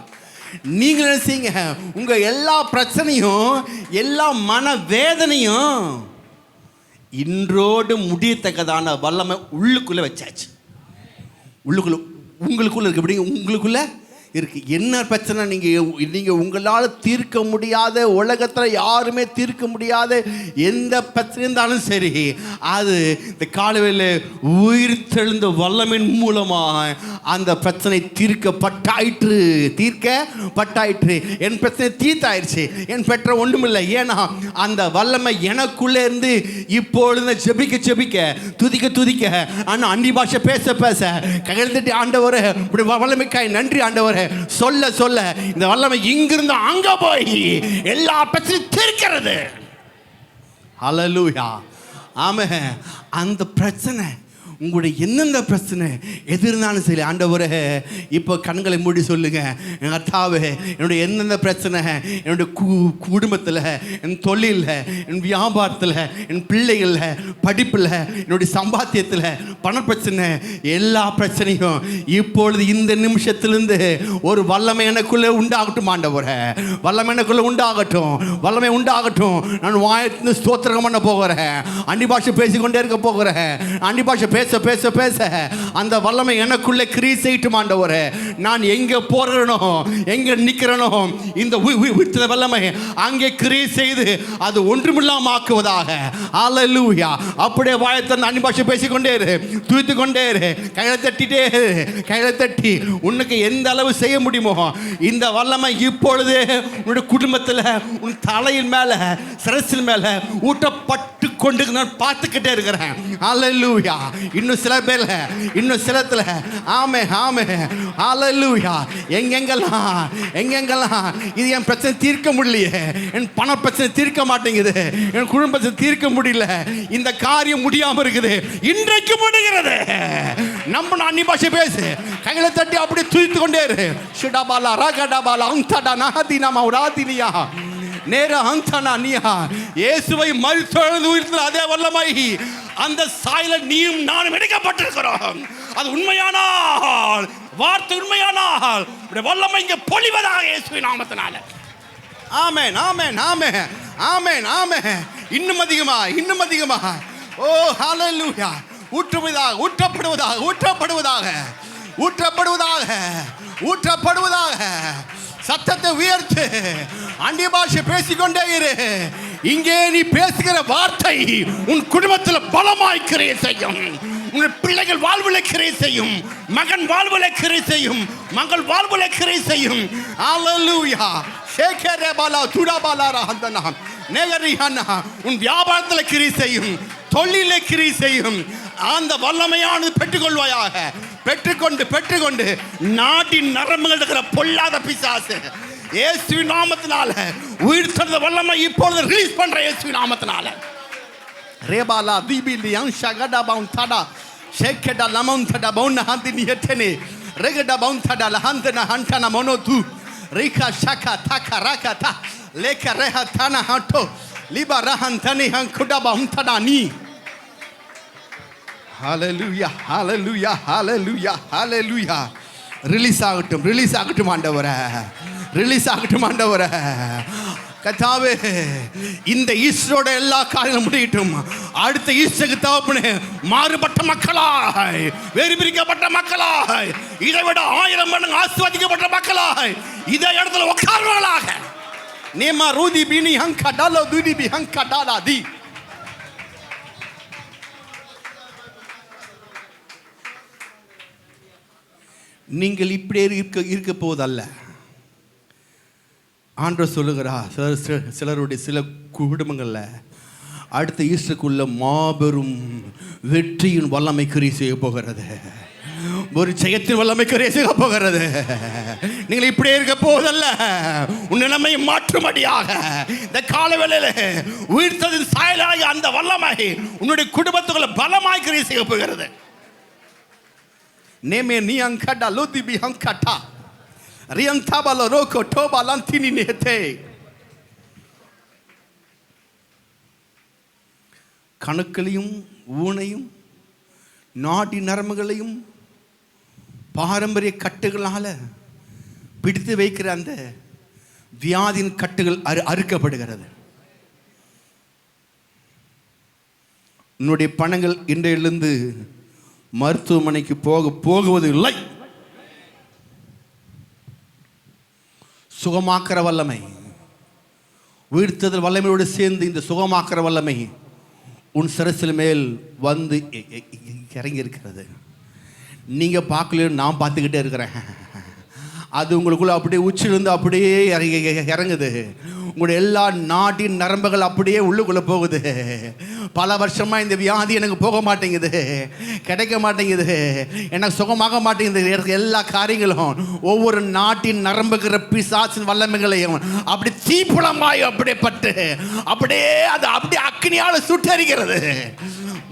நீங்கள் என்ன செய்யுங்க, உங்கள் எல்லா பிரச்சனையும் எல்லா மன வேதனையும் இன்றோடு முடியத்தக்கதான வல்லமை உள்ளுக்குள்ளே வச்சாச்சு. உள்ளுக்குள்ள உங்களுக்குள்ள இருக்கு. எப்படி உங்களுக்குள்ள இருக்கு. என்ன பிரச்சனை நீங்கள் உங்களால் தீர்க்க முடியாத, உலகத்தில் யாருமே தீர்க்க முடியாத எந்த பிரச்சனை இருந்தாலும் சரி, அது இந்த காலவேளை உயிர்த்தெழுந்த வல்லமின் மூலமாக அந்த பிரச்சனை தீர்க்கப்பட்டாயிற்று. என் பிரச்சனை தீர்த்தாயிடுச்சு. என் பெற்ற ஒன்றுமில்லை. ஏன்னா அந்த வல்லமை எனக்குள்ளே இருந்து இப்பொழுது ஜெபிக்க துதிக்க ஆனால் அந்நிய பாஷை பேச கையில் தட்டி ஆண்டவரே வல்லமைக்காய் நன்றி ஆண்டவரே சொல்ல இந்த வல்லமை இங்கிருந்து அங்க போய் எல்லா பிரச்சனையும் தீர்க்கிறது. ஹல்லேலூயா. ஆமென். அந்த பிரச்சனை உங்களுடைய எந்தெந்த பிரச்சனை எது இருந்தாலும் சரி, ஆண்டவரே இப்போ கண்களை மூடி சொல்லுங்க, என் கர்த்தாவே என்னுடைய எந்தெந்த பிரச்சனை என்னுடைய குடும்பத்தில், என் தொழிலில், என் வியாபாரத்தில், என் பிள்ளைகளில், படிப்பில், என்னுடைய சம்பாத்தியத்தில், பணப்பிரச்சனை, எல்லா பிரச்சனையும் இப்பொழுது இந்த நிமிஷத்திலிருந்து ஒரு வல்லமை எனக்குள்ளே உண்டாகட்டும். ஆண்டவரே வல்லமை எனக்குள்ளே உண்டாகட்டும். நான் வாயத்திலிருந்து ஸ்தோத்திரம் பண்ண போகிறேன். அந்நிய பாஷை பேசிக்கொண்டே இருக்க போகிறேன். அந்நிய பாஷை பேச அந்த வல்லமை எனக்குள்ளே கிரியை செய்யட்டும். ஆண்டவரே நான் எங்க போறேனோ எங்க நிக்கிறேனோ இந்த வல்லமை அங்கே கிரியை செய்து அது ஒன்றுமில்லாம ஆக்குவதாக. ஹல்லேலூயா. அப்படியே வாயத்தை அந்நிய பாஷை பேசிக்கொண்டே இரு, துதித்துக் கொண்டே இரு, கையில தட்டி உனக்கு எந்த அளவு செய்ய முடியுமோ இந்த வல்லமை இப்பொழுது உன்னுடைய குடும்பத்தில் உன் தலையின் மேல, சிரசின் மேல ஊட்டப்பட்டு கொண்டு நான் பார்த்துக்கிட்டே இருக்கிறேன். ஹல்லேலூயா. இன்னும் சில பேர், இன்னும் சிலத்துல ஆமே ஹல்லேலூயா. எங்கெங்கெல்லாம் இது என் பிரச்சனை தீர்க்க முடியலையே, என் பண பிரச்சனை தீர்க்க மாட்டேங்குது, என் குடும்ப பிரச்சனை தீர்க்க முடியல, இந்த காரியம் முடியாம இருக்குது, இன்றைக்கு முடிகிறது. நம்ம அந்நிய பாஷை பேசு, கையில தட்டி அப்படி துதித்து கொண்டே இரு. ஷிடாபாலா ராகடாபாலா அங்தடா நஹதினா மௌராதினியா நேர அங்தனா நியா. இயேசுவை மரித்தெழுந்து உயிர்த்த அதே வல்லமை அந்த சாயல நீயும் நானும் இணைக்கப்பட்டிருக்கிறோம். அது உண்மையானால், வார்த்தை உண்மையானால் வல்லமை இங்கே பொழிவதாக இயேசுவின் நாமத்தினால. ஆமென். இன்னும் அதிகமா ஓ ஹல்லேலூயா. ஊற்றப்படுவதாக சத்தத்தை உயர்த்து, அந்நிய பாஷை பேசிக்கொண்டே இரு. இங்கே நீ பேசுகிற வார்த்தை உன் குடும்பத்தில் பலமாய் கிரியை செய்யும். உன் பிள்ளைகள் வாழ்வில் கிரியை செய்யும், மகன் வாழ்வில் கிரியை செய்யும், மகள் வாழ்வில் கிரியை செய்யும். ஹல்லேலூயா. ஷேகரபாலா துடாபாலா ரஹந்தனா நேகரிஹனா. உன் வியாபாரத்தில் கிரியை செய்யும், தொழிலே கிரியை செய்யும். அந்த வல்லமையானது பெற்றுக்கொள்வாயாக. பெற்றுக்கொண்டு நாட்டின் நரம்புகள் இருக்கிற பொல்லாத பிசாசு இயேசுவின் நாமத்தினால உயிர் தந்த வல்லமை இப்பொழுது ரிலீஸ் பண்ற இயேசுவின் நாமத்தினால. ரேபாலா தீபிலியான் ஷகடா பவுன்தடா ஷேக்கடா லமவுன்தடா பவுன் ஹந்தினி ஹெட்டனே ரெகடா பவுன்தடா லஹந்தனா ஹண்டனா மோனோது ரிகா ஷகா தகா ரகதா லேக ரஹ தனா ஹட்டோ லிபா ரஹந்தனி ஹங்குடா பவுன்தடா நீ. Hallelujah. ரிலீஸ் ஆகட்டும், ரிலீஸ் ஆகட்டும் ஆண்டவரே, ரிலீஸ் ஆகட்டும் ஆண்டவரே. கர்த்தாவே, இந்த ஈஸ்டரோட எல்லா காரியங்களும் முடியட்டும். அடுத்த ஈஸ்டருக்கு தகப்பனே மாறுபட்ட மக்களாய், வேறு பிரிக்கப்பட்ட மக்களாய், இதை விட 1000 மடங்கு ஆசீர்வதிக்கப்பட்ட மக்களாய் இதே இடத்துல உட்கார்வார்களாக. நேமா ரூதி பினி ஹங்கா டாலோ துடி பி ஹங்கா டாலா தி. நீங்கள் இப்படியே இருக்க போவதல்ல. ஆண்டவர் சொல்லுகிறார், சிலருடைய சில குடும்பங்களில் அடுத்த ஈஸ்டருக்குள்ள மாபெரும் வெற்றியின் வல்லமை கிரியை செய்ய போகிறது. ஒரு ஜெயத்தின் வல்லமை கிரியை செய்ய போகிறது. நீங்கள் இப்படியே இருக்க போவதல்ல. உன் நிலைமையை மாற்றும்படியாக இந்த காலவேளையிலே உயிர்த்ததின் சாயலாகி அந்த வல்லமை உன்னுடைய குடும்பத்துக்குள்ள பலமாய் கிரியை செய்ய போகிறது. நேமே நீ அங்கடா லோதி பி அங்கடா ரியந்தாபல ரோகோ டோபாலந்தினி நேதே. கணுக்களையும் ஊனையும் நாடி நரம்புகளையும் பாரம்பரிய கட்டுகளால பிடித்து வைக்கிற அந்த வியாதியின் கட்டுகள் அறுக்கப்படுகிறது. உன்னுடைய பணங்கள் இன்றையிலிருந்து மருத்துவமனைக்கு போகுவது இல்லை. சுகமாக்கிற வல்லமை, உயிர்த்தெழுதல் வல்லமையோடு சேர்ந்து இந்த சுகமாக்கிற வல்லமை உன் சிரசில் மேல் வந்து இறங்கி இருக்கிறது. நீங்கள் பார்க்கல, நான் பார்த்துக்கிட்டே இருக்கிறேன். அது உங்களுக்குள்ள அப்படியே உச்சிலிருந்து அப்படியே இறங்குது. உங்களுடைய எல்லா நாட்டின் நரம்புகள் அப்படியே உள்ளுக்குள்ளே போகுது. பல வருஷமாக இந்த வியாதி எனக்கு போக மாட்டேங்குது, கிடைக்க மாட்டேங்குது, எனக்கு சுகமாக மாட்டேங்குது. எல்லா காரியங்களும் ஒவ்வொரு நாட்டின் நரம்புகிற பிசாசின் வல்லமைகளையும் அப்படி தீப்புலமாய் அப்படியே பட்டு அப்படியே அது அப்படியே அக்னியால் சுட்டரிக்கிறது.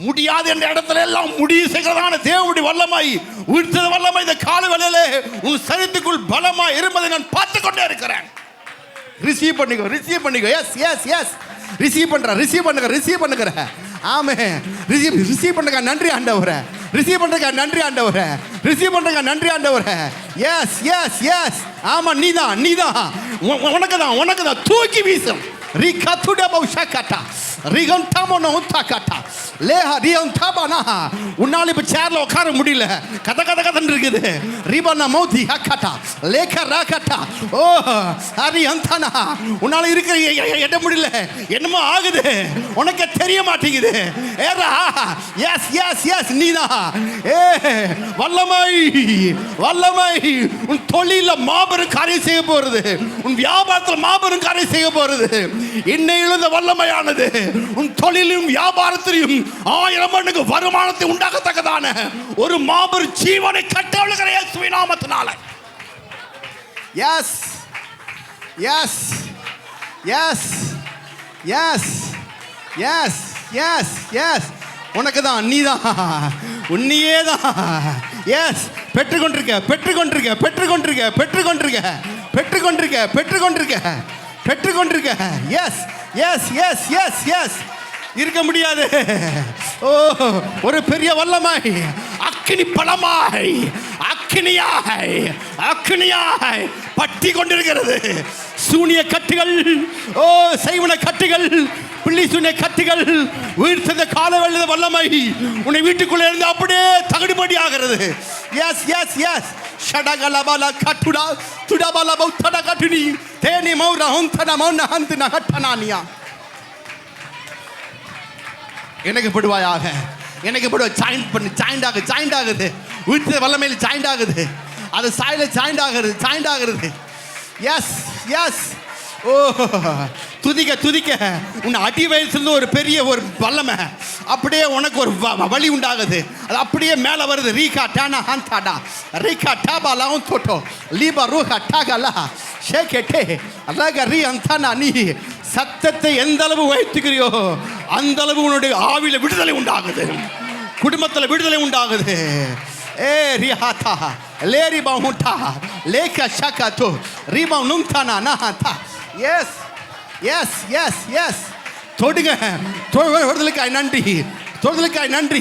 முடியாது என்ற இடத்துல எல்லாம் முடிவு செய்கிறதான தேவனுடைய வல்லமை, உயிர்த்தெழுதல் வல்லமை இந்த கால வேளையிலே உன் சரீரத்துக்குள் பலமாய் இருப்பதை நான் பார்த்து கொண்டே இருக்கிறேன். ரிசீவ் பண்ணிக்கோ, ரிசீவ் பண்ணிக்கோ. எஸ் எஸ் எஸ் ரிசீவ் பண்ணுற, ரிசீவ் பண்ணுங்க, ரிசீவ் பண்ணுகிற. ஆமே, ரிசீவ் பண்ணுங்க. நன்றி ஆண்டவரே, ரிசீவ் பண்ணுங்க. நன்றி ஆண்டவரே, ரிசீவ் பண்ணுங்க. நன்றி ஆண்டவரே. எஸ் எஸ் எஸ் ஆமா, நீதான் உனக்கு தான் தூக்கி வீசும். ரிகத்துட பௌஷகட்டா ரிகந்தாமனோ உத்தாகட்டா லேஹா ரியந்தாபனா. உன்னால இப்ப சேர்ல உட்கார முடியல, கதன்னு இருக்குது. ரிபனா மௌதி ஹக்கட்டா லேக ராகட்டா. ஓ ஹரி அந்தனா, உன்னால இருக்க எட முடியல, என்னமோ ஆகுது, உனக்கு தெரிய மாட்டேங்குது. ஏரா எஸ் எஸ் எஸ் நீதான். ஏ வல்லமை வல்லமை உன் தொழில மாபெரும் காரியம் செய்ய போறது, உன் வியாபாரத்தில் மாபெரும் காரியம் செய்ய போறது. இன்னையிலும் இந்த வல்லமையானது உன் தொழிலும் வியாபாரத்திலும் 1000 மடங்கு வருமானத்தை உண்டாகத்தக்கதான ஒரு மாபெரும் ஜீவனை கட்டவிழ்கிற இயேசுவின் நாமத்தினால. Yes yes yes yes yes yes yes உனக்கு தான், நீதான், உன்னையே தான். எஸ் பெற்றுக்கொண்டிருக்க பெற்றுக்கொண்டிருக்க பெற்றுக்கொண்டிருக்க பெற்றுக்கொண்டிருக்க பெற்றுக்கொண்டிருக்க பெற்றுக்கொண்டிருக்க பெற்றுக்கொண்டிருக்க. Yes yes yes yes yes இருக்க முடியாது. ஓ ஒரு பெரிய வல்லமாய், அக்கினி பலமாய், அக்கினியாய் அக்கினியாய் பற்றி கொண்டிருக்கிறது. சூனிய கட்டுகள், ஓ செய்வன கட்டுகள், பிள்ளை சூனிய கட்டுகள், உயிர்த்தெழுந்த காலவெள்ள வல்லமை உன்னை வீட்டுக்குள்ளே இருந்து அப்படியே தகுடுபடி ஆகிறது. எஸ் எஸ் எஸ் ஷடகலபல கட்டுடா துடபல பௌத்தட கட்டுனி தேனி மௌர ஹந்தன மௌன ஹந்தன ஹட்டனானியா. எனக்கு படுவாயாக, எனக்கு படுவா. ஜாயிண்ட் ஆகுது. உயிர்த்தெழுந்த வல்லமையில் ஜாயிண்ட் ஆகுது. அது சாயில ஜாயிண்ட் ஆகுது. எஸ் எஸ் ஓ துதிக்க உன் அடி வயசுல ஒரு பெரிய ஒரு வல்லமை அப்படியே உனக்கு ஒரு வழி உண்டாகுது. அது அப்படியே மேலே வருது. ரீகா டானா ஹந்தாடா ரீகா டாபாலாவும் தோட்டோ லீபா ரூஹா டாகலா ஷேகேட்டே அழக ரீ அந்தானா. நீ சத்தத்தை எந்த அளவு உயர்த்துக்கிறியோ அந்த அளவு உன்னுடைய ஆவியில் விடுதலை உண்டாகுது, குடும்பத்தில் விடுதலை உண்டாகுது. ஏ ரிஹாத்தா லேரி பாவுண்டா லேக ஷகாத்தோ ரீபா நும்தானா நஹாத்தா. எஸ் எஸ் எஸ் எஸ் தொடுங்க. தொடுதலுக்காய் நன்றி, தொடுதலுக்காய் நன்றி.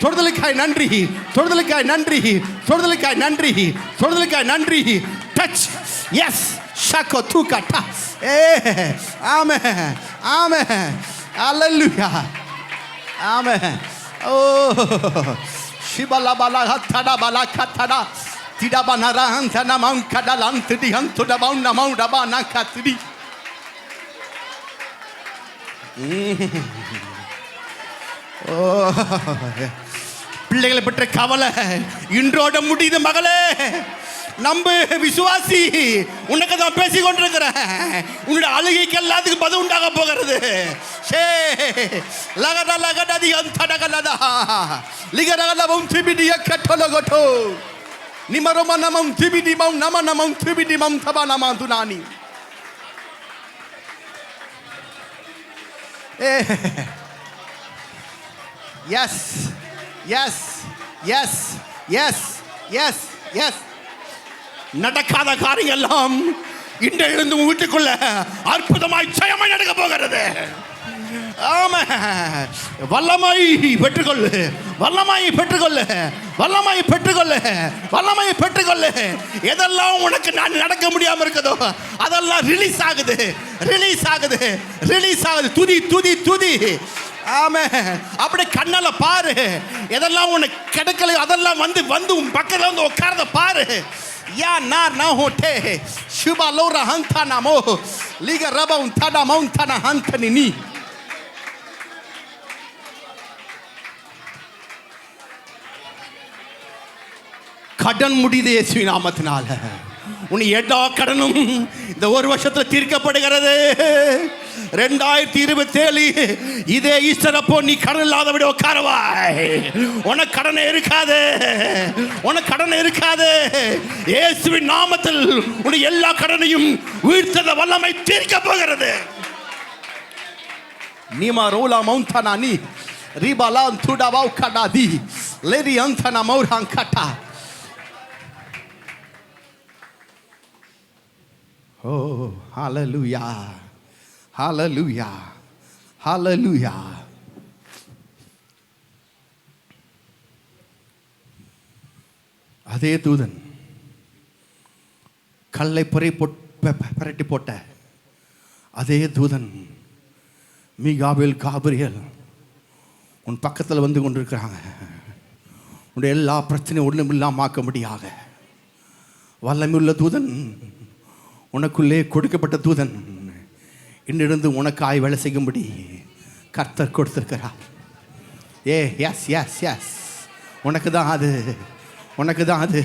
தொடுதலுக்காய் நன்றி, தொடுதலுக்காய் நன்றி, தொடுதலுக்காய் நன்றி, தொடுதலுக்காய் நன்றி. டச். எஸ். ஷாக்கோ தூக்காட்டா. ஆமென், ஆமென். அல்லேலூயா, ஆமென். ஓ ஷிபலபல ஹத்தடா பலகத்தடா திடபனரா ஹந்தன மௌங்கடலன் திடி ஹந்துடபௌ நமௌ டபனா கத்திடி. ஓ பிள்ளைகளை பற்ற கவலை இன்றோட முடியுது மகளே. நம்பு, விசுவாசி. உனக்கு தான் பேசி கொண்டிருக்கிறேன். உன்னுடைய அழுகைக்கு எல்லாத்துக்கும் பதில் உண்டாக போகிறது. ஷே லகட லகடதி அந்தடகலதா லிகரகலவும் திபிடிய கட்டலகட்டோ நிமரம நமம் திபிடிமம் நம நமம் திபிடிமம் தப நம துனானி. Yes yes yes yes yes yes. நடக்காத காரியம் எல்லாம் இன்று எழுந்து வீட்டுக்குள்ள அற்புதமாய் ஜெயமாய் நடக்க போகிறது. ஆமாம், வல்லமை பெற்றுக்கொள்ளு, வல்லமை பெற்றுக்கொள்ளு, வல்லமை பெற்றுக்கொள்ளு, வல்லமை பெற்றுக்கொள்ளு. எதெல்லாம் உனக்கு நான் நடக்க முடியாம இருக்குதோ அதெல்லாம் ரிலீஸ் ஆகுது, ரிலீஸ் ஆகுது, ரிலீஸ் ஆகுது. துதி துதி துதி. ஆமே, அப்படி கண்ணால பாரு. எதெல்லாம் உனக்கு கிடைக்கல அதெல்லாம் வந்து வந்து உன் பக்கத்துல வந்து உட்கார்ந்த பாரு. யா நார் நா ஹோட்டே ஷுபா லோரா ஹந்தனா மோ லிக ரபா உன்தனா மௌன்தனா ஹந்தனி நீ. கடன் முடியுது இயேசுவின் நாமத்தினால. உன் எல்லா கடனும் இந்த ஒரு வருஷத்துல தீர்க்கப்படுகிறது. 2027 இதே ஈஸ்டர் அப்போ நீ கடன் இல்லாதபடி உட்காருவாய். உனக்கு கடனை இருக்காது, உனக்கு கடனை இருக்காது. இயேசுவின் நாமத்தில் உன் எல்லா கடனையும் வீழ்த்தத வல்லமை தீர்க்க போகிறது. நீமா ரோலா மௌன்தனா நீ ரிபாலா துடாவா கடாதி லேரி அந்தனா மௌரான் கட்டா. Oh, hallelujah, hallelujah, hallelujah. அதே தூதன் கல்லை புரட்டி போட்ட அதே தூதன் மீகாவேல் காபிரியல் உன் பக்கத்தில் வந்து கொண்டிருக்கிறாங்க. உன்னுடைய எல்லா பிரச்சனையும் ஒன்றும் இல்லாமல் ஆக்க முடியாக வல்லமையுள்ள தூதன், உனக்குள்ளே கொடுக்கப்பட்ட தூதன் இன்னிருந்து உனக்காய் வேலை செய்யும்படி கர்த்தர் கொடுத்திருக்கிறார். Yes yes yes. உனக்கு தான் அது, உனக்கு தான் அது.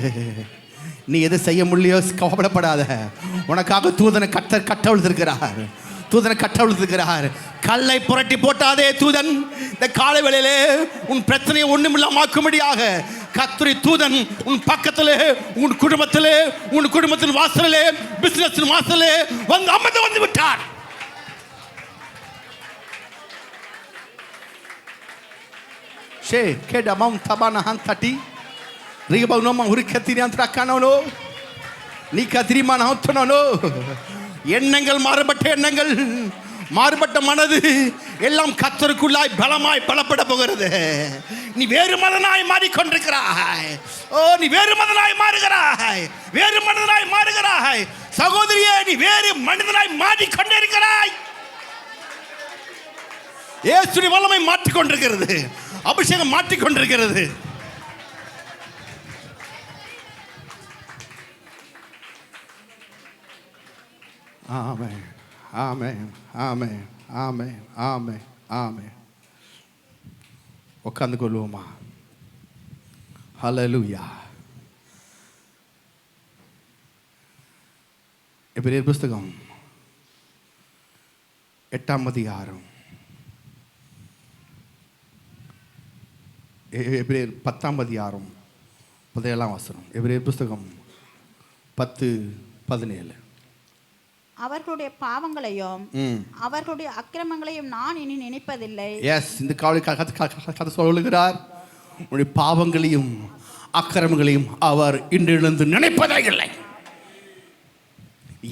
நீ எது செய்ய முடியலையோ கவலைப்படாத. உனக்காக தூதனை கர்த்தர் கட்டவிழ்த்திருக்கிறார், தூதனை கட்டவிழ்த்திருக்கிறார். கல்லை புரட்டி போட்டாதே தூதன் இந்த காலை வேளையிலே உன் பிரச்சனையை ஒண்ணுமில்லாமக்கும்படியாக கர்த்தருடைய தூதன் உன் பக்கத்திலே, உன் குடும்பத்திலே, உன் குடும்பத்தின் வாசலிலே, பிசினஸ் வாசலிலே வந்து அமர்ந்து வந்து விட்டார். ஷே கேடமாம் தபானா ஹந்தடி ரிகபௌனமா உரிக்கத்திரி அந்தரக்கானோ நீ கத்திரிமான ஹந்தனோ. எண்ணங்கள் மாறுபட்ட எண்ணங்கள், மாறுபட்ட மனது எல்லாம் கர்த்தருக்குள்ளாய் பலமாய் பலப்பட போகிறது. நீ வேறு மதனாய் மாறிக்கொண்டிருக்கிறாய். ஓ, நீ வேறு மதனாய் மாறுகிறாய், வேறு மனிதனாய் மாறுகிறாய். சகோதரியே, நீ வேறு மனிதனாய் மாறிக்கொண்டே இருக்கிறாய். இயேசுவின் வல்லமை மாற்றிக்கொண்டிருக்கிறது, அபிஷேகம் மாற்றிக்கொண்டிருக்கிறது. ஆமென், ஆமென், ஆமென், ஆமென், ஆமென், ஆமென். உட்கார்ந்து கொள்வோமா? ஹல்லேலூயா. எபிரேயர் புஸ்தகம் 8ஆம் அதிகாரம், எபிரேயர் 10ஆம் அதிகாரம் 17ஆம் வசனம். எபிரேயர் புஸ்தகம் 10:17. அவர்களுடைய பாவங்களையும் அவர்களுடைய அக்கிரமங்களையும் நான் இனி நினைப்பதில்லை. எஸ், இந்த கதை சொல்லுகிறார். உன்னுடைய பாவங்களையும் அக்கிரமங்களையும் அவர் இன்றிலிருந்து நினைப்பதே இல்லை.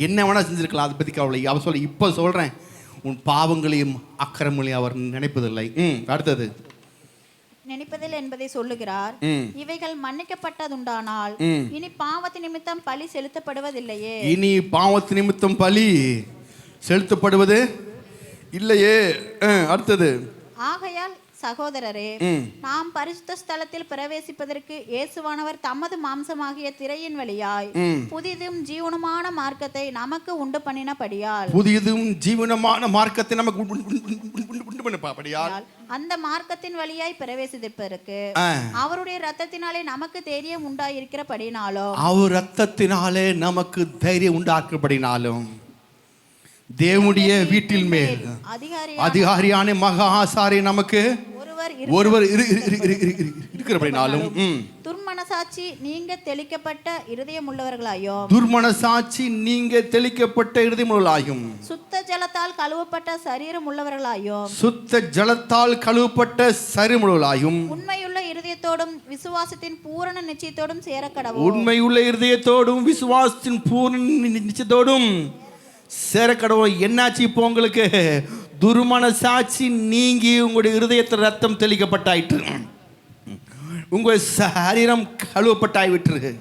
என்ன வேணா செஞ்சிருக்கலாம், அதை பற்றி கவலை. அவர் சொல்ல, இப்போ சொல்றேன், உன் பாவங்களையும் அக்கிரமங்களையும் அவர் நினைப்பதில்லை. அடுத்தது, நினைப்பதில் என்பதை சொல்லுகிறார். இவைகள் மன்னிக்கப்பட்டதுண்டானால் இனி பாவத்து நிமித்தம் பலி செலுத்தப்படுவதில்லையே. இனி பாவத்து நிமித்தம் பலி செலுத்தப்படுவது இல்லையே. அடுத்தது, ஆகையால் சகோதரரே, நாம் பரிசுத்த ஸ்தலத்தில் பிரவேசிப்பதற்கு இயேசுவானவர் தமது மாம்சமாகிய திரையின் வழியாய் புதிதும் ஜீவனமான மார்க்கத்தை நமக்கு உண்டு பண்ணினபடியால் புதிதும் ஜீவனமான மார்க்கத்தை நமக்கு உண்டு பண்ணபடியால் அந்த மார்க்கத்தின் வழியாய் பிரவேசிப்பதற்கு அவருடைய இரத்தத்தினாலே நமக்கு தைரியம் உண்டாயிருக்கிறபடினாலும் அவர் இரத்தத்தினாலே நமக்கு தைரியம் உண்டாக்கும்படினாலும் தேவனுடைய வீட்டில் மேல் அதிகாரியான மகா ஆசாரி நமக்கு ஒருவர் இருக்கிறபடினாலும் துர்மனசாட்சி நீங்க தெளிக்கப்பட்ட இருதயம் உள்ளவர்களாயும் துர்மனசாட்சி நீங்க தெளிக்கப்பட்ட இருதயம் உள்ளவர்களாயும் சுத்த ஜலத்தால் கழுவப்பட்ட சரீரம் உள்ளவர்களாயும் சுத்த ஜலத்தால் கழுவப்பட்ட சரீரம் உள்ளவர்களாயும் உண்மையுள்ள இருதயத்தோடும் விசுவாசத்தின் பூரண நிச்சயத்தோடும் சேரக்கடவும் உண்மையுள்ள இருதயத்தோடும் விசுவாசத்தின் பூரண நிச்சயத்தோடும் சேரக்கடவும். என்னாச்சு இப்போ உங்களுக்கு? துர்மனசாட்சி நீங்கி உங்களுடைய இருதயத்தில் ரத்தம் தெளிக்கப்பட்டாயிற்று, உங்கள் சரீரம் கழுவப்பட்டாய்விட்டு,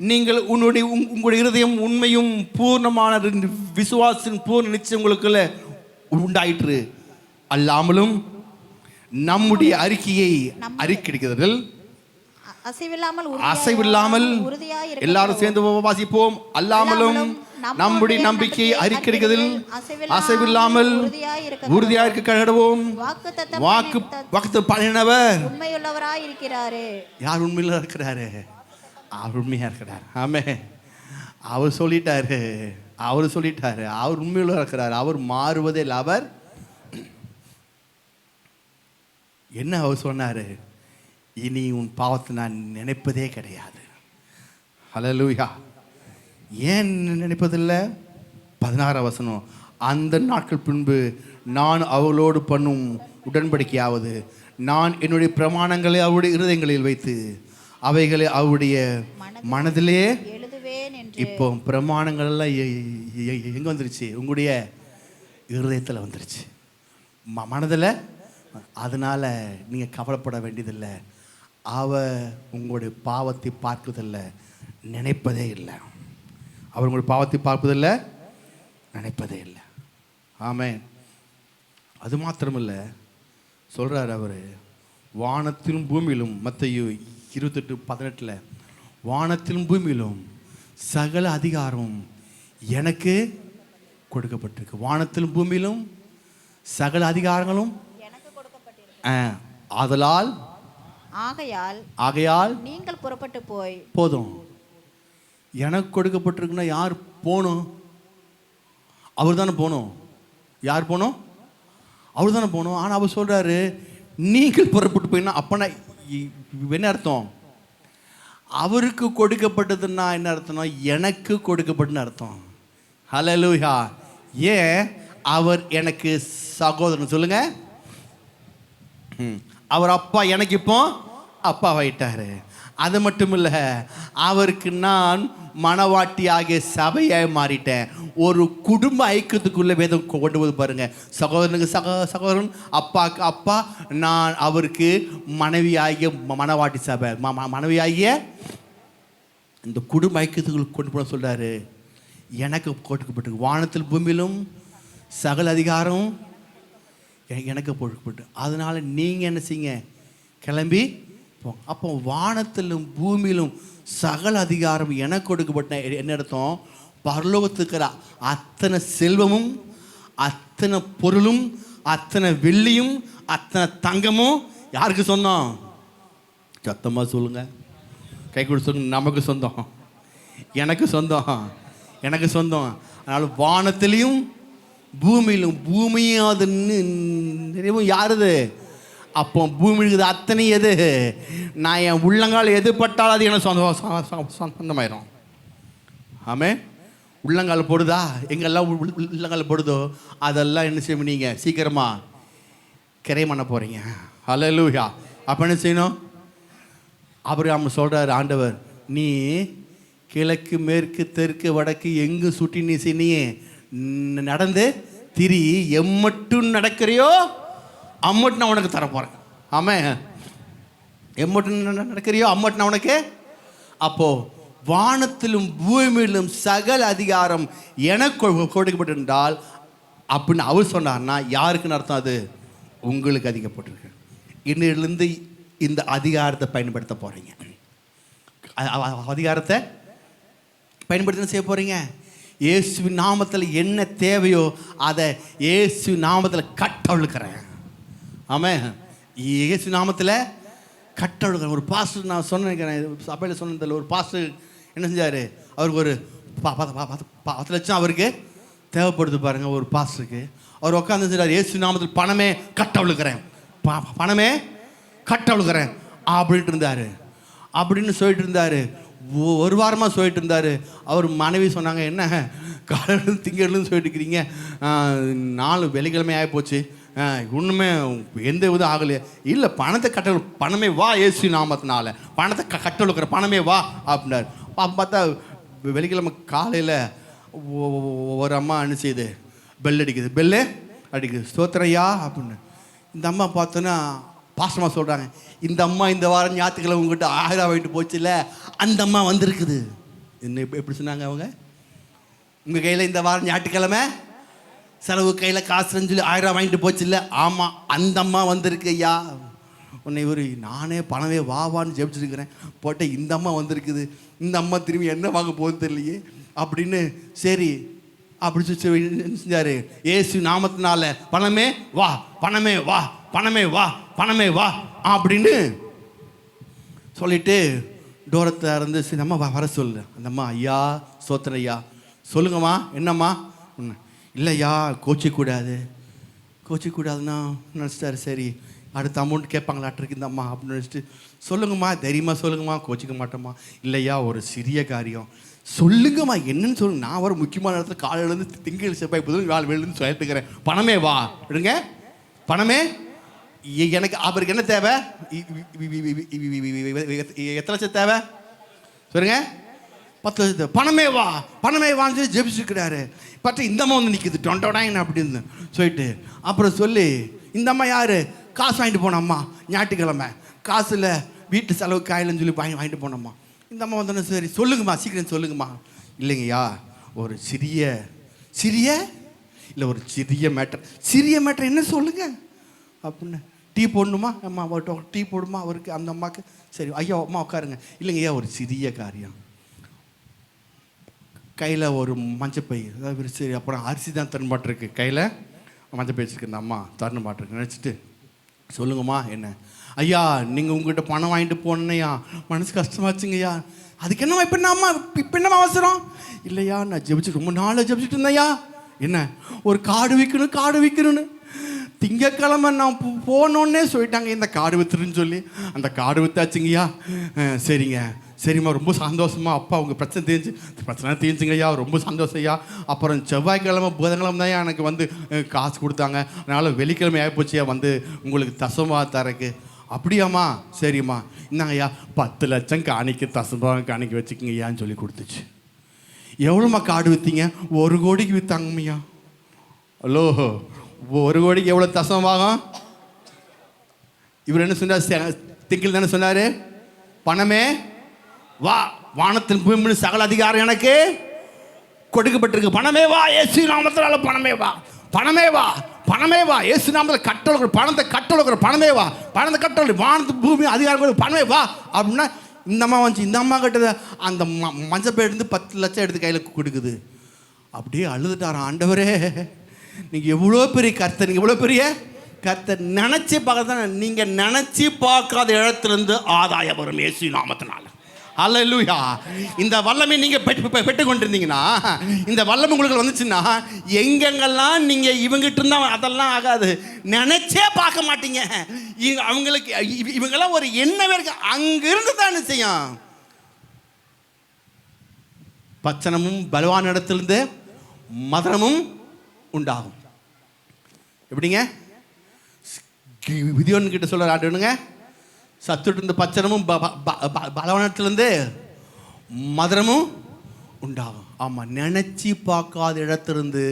நீங்கள் உங்களுடைய இருதயம் உண்மையும் பூர்ணமான விசுவாசின் பூர்ண நிச்சயம் உங்களுக்குள்ள உண்டாயிற்று. அல்லாமலும் நம்முடைய அறிக்கையை அறிக்கையிடுகிறதில் அசைவில்லாமல் எல்லாரும் சேர்ந்து வாசிப்போம். அல்லாமலும் நம்முடைய நம்பிக்கையை அறிக்கையிடுகிறதில் அசைவில்லாமல் உறுதியாக இருக்க கடவோம். வாக்கு பண்ணினவர் உண்மையுள்ளவராய் இருக்கிறாரே. யார் உண்மையில இருக்கிறாரு? அவர் உண்மையா இருக்கிறார். ஆமே, அவர் சொல்லிட்டாரு, அவர் உண்மையுள்ள இருக்கிறார். அவர் மாறுவதே இல்லை. அவர் என்ன அவர் சொன்னாரு? இனி உன் பாவத்தை நான் நினைப்பதே கிடையாது. ஹல்லேலூயா. ஏன் நினைப்பதில்லை? 16 வசனம், அந்த நாட்கள் பின்பு நான் அவளோடு பண்ணும் உடன்படிக்கையாவது நான் என்னுடைய பிரமாணங்களை அவருடைய இருதயங்களில் வைத்து அவைகளை அவருடைய மனதிலே எழுதுவேன் என்று. இப்போ பிரமாணங்கள் எல்லாம் எங்கே வந்துருச்சு? உங்களுடைய இருதயத்தில் வந்துருச்சு, மனதில். அதனால் நீங்கள் கவலைப்பட வேண்டியதில்லை. உங்களுடைய பாவத்தை பார்ப்பதில்லை, நினைப்பதே இல்லை. அவர் உங்களுடைய பாவத்தை பார்ப்பதில்லை, நினைப்பதே இல்லை. ஆமென். அது மாத்திரமில்லை, சொல்கிறார் அவர், வானத்திலும் பூமியிலும், மத்தேயு 28:18, வானத்திலும் பூமியிலும் சகல அதிகாரமும் எனக்கு கொடுக்கப்பட்டிருக்கு. வானத்திலும் பூமியிலும் சகல அதிகாரங்களும் ஆகையால் நீங்கள் புறப்பட்டு போய். போதும். எனக்கு கொடுக்கப்பட்டிருக்குன்னா யார் போகணும்? அவர் தானே போகணும். யார் போகணும்? அவர் தானே போகணும். ஆனால் அவர் சொல்கிறாரு, நீங்கள் புறப்பட்டு போயின்னா அப்போனா என்ன அர்த்தம்? அவருக்கு கொடுக்கப்பட்டதுன்னா என்ன அர்த்தம்னா எனக்கு கொடுக்கப்பட்டுன்னு அர்த்தம். ஹல்லேலூயா. ஏன்? அவர் எனக்கு சகோதரன். சொல்லுங்க. அவர் அப்பா எனக்கு இப்போ அப்பா ஆயிட்டாரு. அது மட்டும் இல்லை, அவருக்கு நான் மனவாட்டியாகிய சபையாக மாறிட்டேன். ஒரு குடும்ப ஐக்கியத்துக்குள்ளே வேதம் கொண்டு போது பாருங்க. சகோதரனுக்கு சகோதரன், அப்பாவுக்கு அப்பா, நான் அவருக்கு மனைவியாகிய மனவாட்டி சபை, மனைவியாகிய இந்த குடும்ப ஐக்கியத்துக்குள்ள கொண்டு போன சொல்கிறாரு. எனக்கு கொடுக்கப்பட்டிருக்கு. வானத்தில் பூமியிலும் சகல அதிகாரம் எனக்கு கொடுக்கப்பட்டு. அதனால் நீங்கள் என்ன செய்யுங்க? கிளம்பி போங்க. அப்போ வானத்திலும் பூமியிலும் சகல அதிகாரம் எனக்கு கொடுக்கப்பட்ட என்ன அர்த்தம்? பரலோகத்துக்கிற அத்தனை செல்வமும், அத்தனை பொருளும், அத்தனை வெள்ளியும், அத்தனை தங்கமும் யாருக்கு சொந்தம்? சத்தமாக சொல்லுங்க, கை கொடுத்து சொல்லுங்க. நமக்கு சொந்தம், எனக்கு சொந்தம், எனக்கு சொந்தம். அதனால் வானத்திலையும் பூமியிலும், பூமியும் அது நிறைவும் யாருது? அப்போ பூமி இருக்குது அத்தனை எது? நான் என் உள்ளங்கால் எது பட்டாலும் அது எனக்கு சொந்தமாயிரும். ஆமே. உள்ளங்கால் போடுதா? எங்கெல்லாம் உள்ளங்கால் போடுதோ அதெல்லாம் என்ன செய்யணும்? நீங்கள் சீக்கிரமாக கிரை பண்ண போகிறீங்க. ஹல்லேலூயா. அப்போ என்ன செய்யணும்? ஆபிரகாம் சொல்கிறார், ஆண்டவர், நீ கிழக்கு மேற்கு தெற்கு வடக்கு எங்கு சுட்டி நீ செய்ய நடந்து திரி, எம்மட்டும் நடக்கிறையோ அம்மட்டும் நான் உனக்கு தரப்போகிறேன். ஆமாம். எம்மட்டு நடக்கிறியோ அம்மட்டு நான் உனக்கு. அப்போ வானத்திலும் பூமியிலும் சகல அதிகாரம் எனக்கு கொடுக்கப்பட்டிருந்தால் அப்படின்னு அவர் சொன்னார்னா யாருக்குன்னு அர்த்தம்? அது உங்களுக்கு அதிகப்பட்டிருக்கு. இன்னிலிருந்து இந்த அதிகாரத்தை பயன்படுத்த போகிறீங்க. அதிகாரத்தை பயன்படுத்த செய்ய போகிறீங்க. இயேசுவின் நாமத்தில் என்ன தேவையோ அதை இயேசு நாமத்தில் கட்டவிழுக்கிறேன். ஆமாம், இயேசு நாமத்தில் கட்டவிழுக்கிறேன். ஒரு பாஸ்டர் நான் சொன்னேன், சபையில் சொன்னதில் ஒரு பாஸ்டர் என்ன செஞ்சார், அவருக்கு ஒரு 10 லட்சம் அவருக்கு தேவைப்படுது பாருங்கள் ஒரு பாஸ்டருக்கு. அவர் உட்காந்து செஞ்சார், இயேசு நாமத்தில் பணமே கட்டவிழுக்கிறேன், பணமே கட்டவிழுக்கிறேன் அப்படின்ட்டு இருந்தார். அப்படின்னு சொல்லிட்டு இருந்தார். ஒரு வாரமாக சொல்லிட்டு இருந்தார். அவர் மனைவி சொன்னாங்க, என்ன காலையிலேருந்து திங்கள்லேருந்து சொல்லிட்டு இருக்கிறீங்க, 4 வெள்ளிக்கிழமை ஆகி போச்சு, ஒன்றுமே எந்த இதுவும் ஆகலையே. இல்லை, பணத்தை பணமே வா இயேசு நாமத்தினால பணத்தை கட்டழுக்கிற பணமே வா அப்படின்னார். பார்த்தா வெள்ளிக்கிழமை காலையில் ஒரு அம்மா என்ன செய்யுது, பெல் அடிக்குது, பெல்லு அடிக்குது, ஸ்தோத்திரையா அப்படின்னு. இந்த அம்மா பார்த்தோன்னா பாசமாக சொல்கிறாங்க, இந்த அம்மா இந்த வாரம் ஞாயிற்றுக்கிழமை உங்கள்கிட்ட 1000 வாங்கிட்டு போச்சு இல்லை, அந்த அம்மா வந்திருக்குது. என்ன எப்படி சொன்னாங்க அவங்க? உங்கள் கையில் இந்த வாரம் ஞாயிற்றுக்கிழமை செலவு கையில் காசுன்னு சொல்லி 1000 வாங்கிட்டு போச்சு இல்லை, ஆமாம் அந்த அம்மா வந்திருக்கு ஐயா. உன்னை நானே பணமே வாவான்னு ஜெபிச்சுருக்கிறேன், போட்ட இந்த அம்மா வந்திருக்குது, இந்த அம்மா திரும்பி என்ன வாங்க போகுதுன்னு தெரியலையே அப்படின்னு. சரி அப்படி செஞ்சார், ஏசு நாமத்தினால பணமே வா, பணமே வா, பணமே வா, பணமே வா அப்படின்னு சொல்லிட்டு டோரத்தை இருந்து சரி அம்மா வர சொல்லு. அந்த அம்மா, ஐயா சோத்திர ஐயா, சொல்லுங்கம்மா என்னம்மா. இல்லையா கோச்சிக்கூடாது, கோச்சிக்கூடாதுன்னா நினச்சிட்டாரு. சரி அடுத்த அமௌண்ட் கேட்பாங்களாட்டிருக்கு இந்த அம்மா அப்படின்னு நினச்சிட்டு, சொல்லுங்கம்மா தைரியமாக சொல்லுங்கம்மா, கோச்சிக்க மாட்டோம்மா. இல்லையா ஒரு சிறிய காரியம், சொல்லுங்கம்மா என்னன்னு சொல்லுங்க, நான் ஒரு முக்கியமான இடத்துல காலையிலேருந்து திங்கள் செவ்வாய் புதன் வேலை வேலுன்னு சொல்லிட்டு இருக்கிறேன், பணமே வா விடுங்க, பணமே எனக்கு. அவருக்கு என்ன தேவை, எத்தனை லட்சம் தேவை சொல்லுங்க, 10 லட்சம் தேவை, பணமே வா, பணமே வான்னு சொல்லி ஜெபிச்சுக்கிறாரு. பார்த்து இந்த அம்மா வந்து நிற்கிது டொண்டோடாயின்னு அப்படின்னு சொல்லிட்டு. அப்புறம் சொல்லி இந்த அம்மா யார், காசு வாங்கிட்டு போன அம்மா, ஞாயிற்றுக்கிழமை காசில் வீட்டு செலவு காயிலன்னு சொல்லி வாங்கிட்டு போனோம்மா. இந்த அம்மா வந்தோன்னே சரி சொல்லுங்கம்மா சீக்கிரம் சொல்லுங்கம்மா. இல்லைங்கய்யா ஒரு சிறிய இல்லை ஒரு சிறிய மேட்டர் என்ன சொல்லுங்க அப்படின்னு. டீ போடணுமா அம்மா, டீ போடுமா அவருக்கு அந்த அம்மாவுக்கு. சரி ஐயா அம்மா உட்காருங்க. இல்லைங்கய்யா ஒரு சிறிய காரியம், கையில் ஒரு மஞ்சப்பை, அதாவது சரி அப்புறம் அரிசி தான் தரமாட்டிருக்கு, கையில் மஞ்சப்பை வச்சுருக்கு இந்த அம்மா தரமாட்டிருக்கு நினச்சிட்டு, சொல்லுங்கம்மா என்ன. ஐயா நீங்கள் உங்கள்கிட்ட பணம் வாங்கிட்டு போனேயா, மனசு கஷ்டமாச்சுங்கய்யா. அதுக்கு என்னம்மா இப்போ என்னம்மா, இப்போ என்னம்மா அவசரம். இல்லையா நான் ஜெபிச்சு ரொம்ப நாளாக ஜெபிச்சுட்டு இருந்தேன்யா, என்ன ஒரு காடு விற்கணும்னு திங்கக்கிழமை நான் போனோன்னே சொல்லிட்டாங்க இந்த காடு விற்றுன்னு சொல்லி. அந்த காடு விற்றாச்சுங்கய்யா. சரிம்மா ரொம்ப சந்தோஷமா, அப்பா உங்கள் பிரச்சனை தீர்ந்துங்கய்யா, ரொம்ப சந்தோஷம் ஐயா. அப்புறம் செவ்வாய்க்கிழமை புதன்கிழமை தான் எனக்கு வந்து காசு கொடுத்தாங்க, அதனால் வெள்ளிக்கிழமை ஆகிப்போச்சியா வந்து உங்களுக்கு தசமா தரக்கு. அப்படியாம்மா சரிம்மா இந்தாங்கய்யா 10 லட்சம் காணிக்க தசமாக காணிக்க வச்சுக்கோங்கய்யான்னு சொல்லி கொடுத்துச்சு. எவ்வளோம்மா காடு விற்றீங்க? 1 கோடிக்கு விற்றாங்கம்மையா. ஹலோ 1 கோடிக்கு எவ்வளோ தசமாகும்? இவர் என்ன சொன்னார், திங்கள் தானே சொன்னார், பணமே வா, வானத்தின் பூமியின் சகல அதிகாரம் எனக்கு கொடுக்கப்பட்டிருக்கு, பணமே வா இயேசு நாமத்தினால பணமே வா, பணமே வா, பணமே வா இயேசு நாமத்தில் கட்டளை, பணத்தை கட்டளை, பணமே வா, பணத்தை கட்டளை, வானத்து பூமி அதிகாரம் பணமே வா அப்படின்னா. இந்த அம்மா வந்துச்சு, இந்த அம்மா கிட்ட அந்த மஞ்சப்பை எடுத்து 10 லட்சம் எடுத்து கையில் கொடுக்குது. அப்படியே அழுதுட்டாராம், ஆண்டவரே நீங்கள் எவ்வளோ பெரிய கர்த்தர், நீங்கள் எவ்வளோ பெரிய கர்த்தர், நினச்சி பார்க்க, நீங்கள் நினச்சி பார்க்காத இடத்துலேருந்து ஆதாயம் வரும் இயேசு நாமத்தினால. அல்லேலூயா. இந்த வல்லமை நீங்கள் பெற்று கொண்டிருந்தீங்கன்னா, இந்த வல்லமை உங்களுக்கு வந்துச்சுன்னா, எங்கெங்கெல்லாம் நீங்கள் இவங்கிட்ட இருந்தால் அதெல்லாம் ஆகாது, நினச்சே பார்க்க மாட்டீங்க. அவங்களுக்கு இவங்கெல்லாம் ஒரு எண்ணமே இருக்கு, அங்கிருந்து தான் செய்யும். பச்சனமும் பலவான இடத்திலிருந்து மதனமும் உண்டாகும். எப்படிங்க விதியோன் கிட்ட சொல்ற ஆண்டுங்க, சத்துட்டு இருந்த பச்சனமும் பலவனத்திலிருந்து மதுரமும் உண்டாகும். ஆமாம், நினச்சி பார்க்காத இடத்திலிருந்து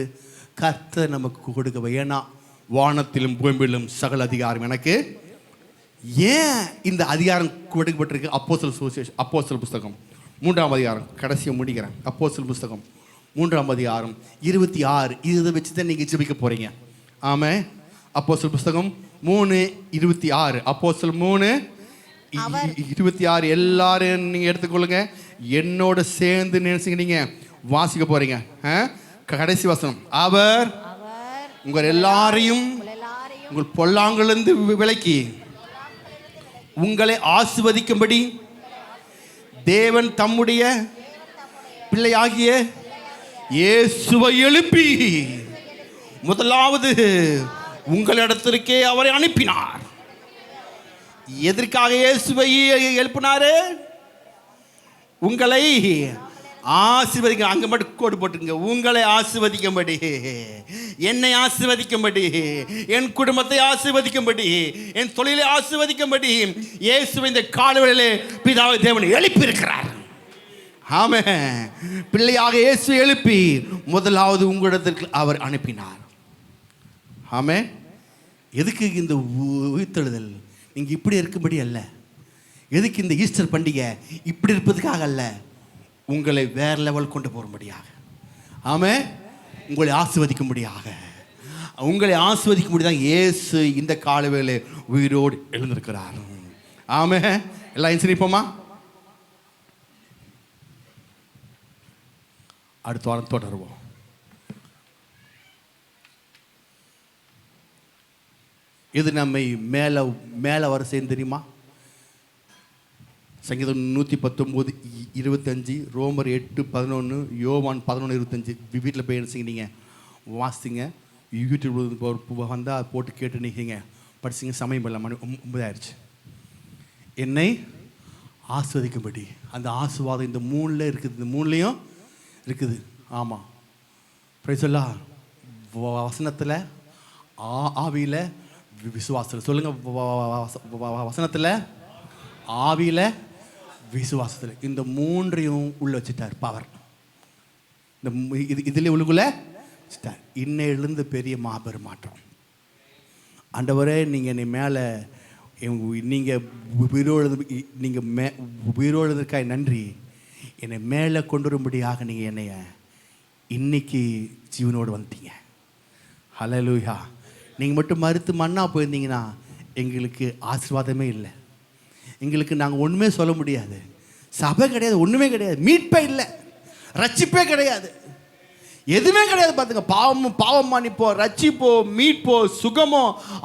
கர்த்தர் நமக்கு கொடுக்க. ஏன்னா வானத்திலும் பூமியிலும் சகல அதிகாரம் எனக்கு ஏன் இந்த அதிகாரம் கொடுக்கப்பட்டிருக்கு? அப்போஸ்தலர் புஸ்தகம் 3ஆம் அதிகாரம், கடைசியாக முடிக்கிறேன். அப்போஸ்தலர் புஸ்தகம் 3ஆம் அதிகாரம் 26. இதை வச்சு தான் நீங்கள் ஜெபிக்க போகிறீங்க. ஆமாம். அப்போஸ்தலர் புஸ்தகம் 3:26. அப்போஸ்தலர் 3:26 எல்லாரும் நீங்கள் எடுத்துக்கொள்ளுங்க. என்னோட சேர்ந்து நினைச்சுங்க நீங்கள் வாசிக்க போகிறீங்க. கடைசி வசனம். அவர் உங்கள் எல்லாரையும் உங்கள் பொல்லாங்கிலிருந்து விலக்கி உங்களை ஆசீர்வதிக்கும்படி தேவன் தம்முடைய பிள்ளையாகிய இயேசுவை எழுப்பி முதலாவது உங்களிடத்திற்கே அவரை அனுப்பினார். எதற்காக இயேசுவை எழுப்பினாரு? உங்களை ஆசீர்வதிக்க. அங்கே மட்டும் கோடு போட்டுங்க. உங்களை ஆசீர்வதிக்கும்படி, என்னை ஆசீர்வதிக்கும்படி, என் குடும்பத்தை ஆசீர்வதிக்கும்படி, என் தொழிலை ஆசீர்வதிக்கும்படி இயேசு இந்த காலவெளியிலே பிதாவை தேவனை எழுப்பியிருக்கிறார். ஆமென். பிள்ளையாக இயேசு எழுப்பி முதலாவது உங்களிடத்திற்கு அவர் அனுப்பினார். ஆமென். எதுக்கு இந்த உயிர்த்தெழுதல்? நீங்கள் இப்படி இருக்கும்படி அல்ல. எதுக்கு இந்த ஈஸ்டர் பண்டிகை? இப்படி இருப்பதுக்காக அல்ல, உங்களை வேற லெவல் கொண்டு போகும்படியாக. ஆமென். உங்களை ஆசீர்வதிக்கும்படியாக, உங்களை ஆசீர்வதிக்கும்படிதான் இயேசு இந்த காலவேளை உயிரோடு எழுந்திருக்கிறார். ஆமென். எல்லாம் சிரிப்போமா? அடுத்த வாரம் தொடருவோம். இது நம்மை மேலே மேலே வர செய்யும் தெரியுமா? சங்கீதம் 119:25, ரோமர் 8:11, யோவான் 11:25. வீட்டில் போய் என்ன செய்யுங்க, வாசிங்க. யூடியூப் வந்தால் போட்டு கேட்டு நிற்கிங்க, படிச்சிங்க. சமயம் இல்லை, மணி 9 ஆயிடுச்சு. என்னை ஆஸ்வதிக்கும்படி அந்த ஆசீர்வாதம் இந்த 3ல் இருக்குது. இந்த 3லையும் இருக்குது. ஆமாம். பிரைசல்லா. வசனத்தில், ஆவியில், விசுவாசத்தில். சொல்லுங்கள். வசனத்தில், ஆவியில், விசுவாசத்தில். இந்த 3ஐயும் உள்ள வச்சுட்டார். பவர் இந்த இதில் உள்ளுக்குள்ள வச்சுட்டார். இன்னையிலிருந்து பெரிய மாபெரும் மாற்றம். ஆண்டவரே, நீங்கள் என்னை மேலே, நீங்கள் உயிரோடுக்காய் நன்றி. என்னை மேலே கொண்டு வரும்படியாக நீங்கள் என்னைய இன்னைக்கு ஜீவனோடு வந்துட்டீங்க. ஹல்லேலூயா. நீங்கள் மட்டும் மறுத்து மண்ணா போயிருந்தீங்கன்னா எங்களுக்கு ஆசீர்வாதமே இல்லை. எங்களுக்கு நாங்கள் ஒன்றுமே சொல்ல முடியாது. சபை கிடையாது, ஒன்றுமே கிடையாது, மீட்பே இல்லை, ரட்சிப்பே கிடையாது, எதுவுமே கிடையாது. பார்த்துங்க. பாவம் மன்னிப்போ, ரட்சிப்போ, மீட்போ, சுகமோ,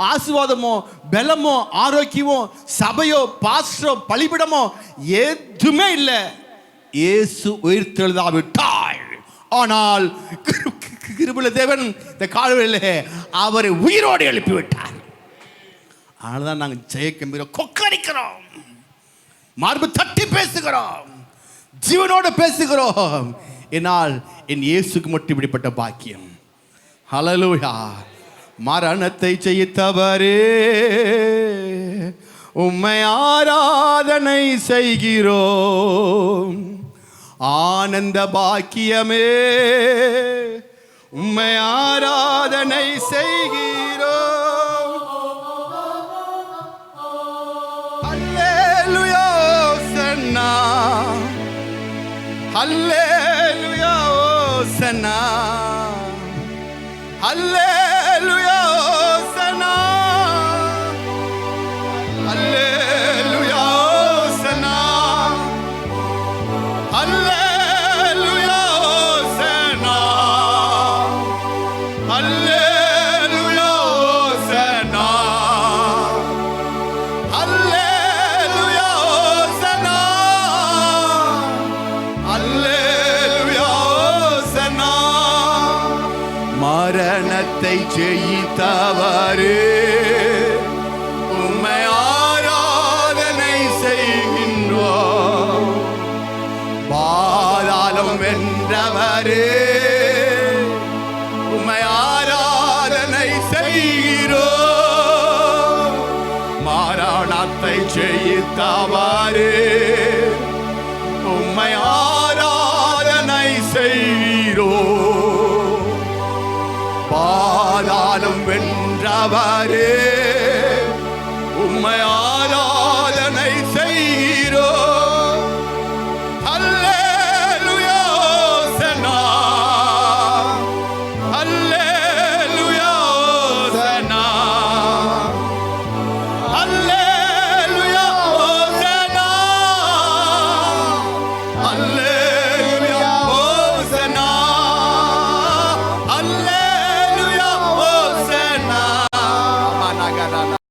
ஆசீர்வாதமோ, பலமோ, ஆரோக்கியமோ, சபையோ, பாஸ்டரோ, பலிபிடமோ எதுவுமே இல்லை. இயேசு உயிர்த்தெழுதாவிட்டாள். ஆனால் கிருபையுள்ள தேவன் இந்த காலவெளியிலே அவரை உயிரோடு எழுப்பிவிட்டார். அதனால தான் நாங்கள் ஜெயக்கம்பீரம் கொக்கரிக்கிறோம், மார்பு தட்டி பேசுகிறோம், ஜீவனோடு பேசுகிறோம். என்னால் என் இயேசுக்கு மட்டும் இப்படிப்பட்ட பாக்கியம். ஹல்லேலூயா. மரணத்தை ஜெயித்தவரே, உம்மை ஆராதனை செய்கிறோம். ஆனந்த பாக்கியமே, உம்மை ஆராதனை செய்கிறோம். அல்லேலூயா ஓசன்னா, அல்லேலூயா ஓசன்னா, அல்லேலூயா ஓசன்னா, அல்லேலூயா ஓசன்னா, அல்லேலூயா ஓசன்னா, அல்லேலூயா ஓசன்னா, அல்லேலூயா ஓசன்னா, அல்லேலூயா ஓசன்னா. மரணத்தை ஜெயித்தவரே, உம்மை ஆராதனை செய்கின்றோம். பாதாளம் வென்றவரே, உம்மை ஆராதனை செய்கிறோம். மரணத்தை ஜெயித்தவரே, உம்மை ஆராதனை செய்கிறோம். பாதாளம் வென்றவரே,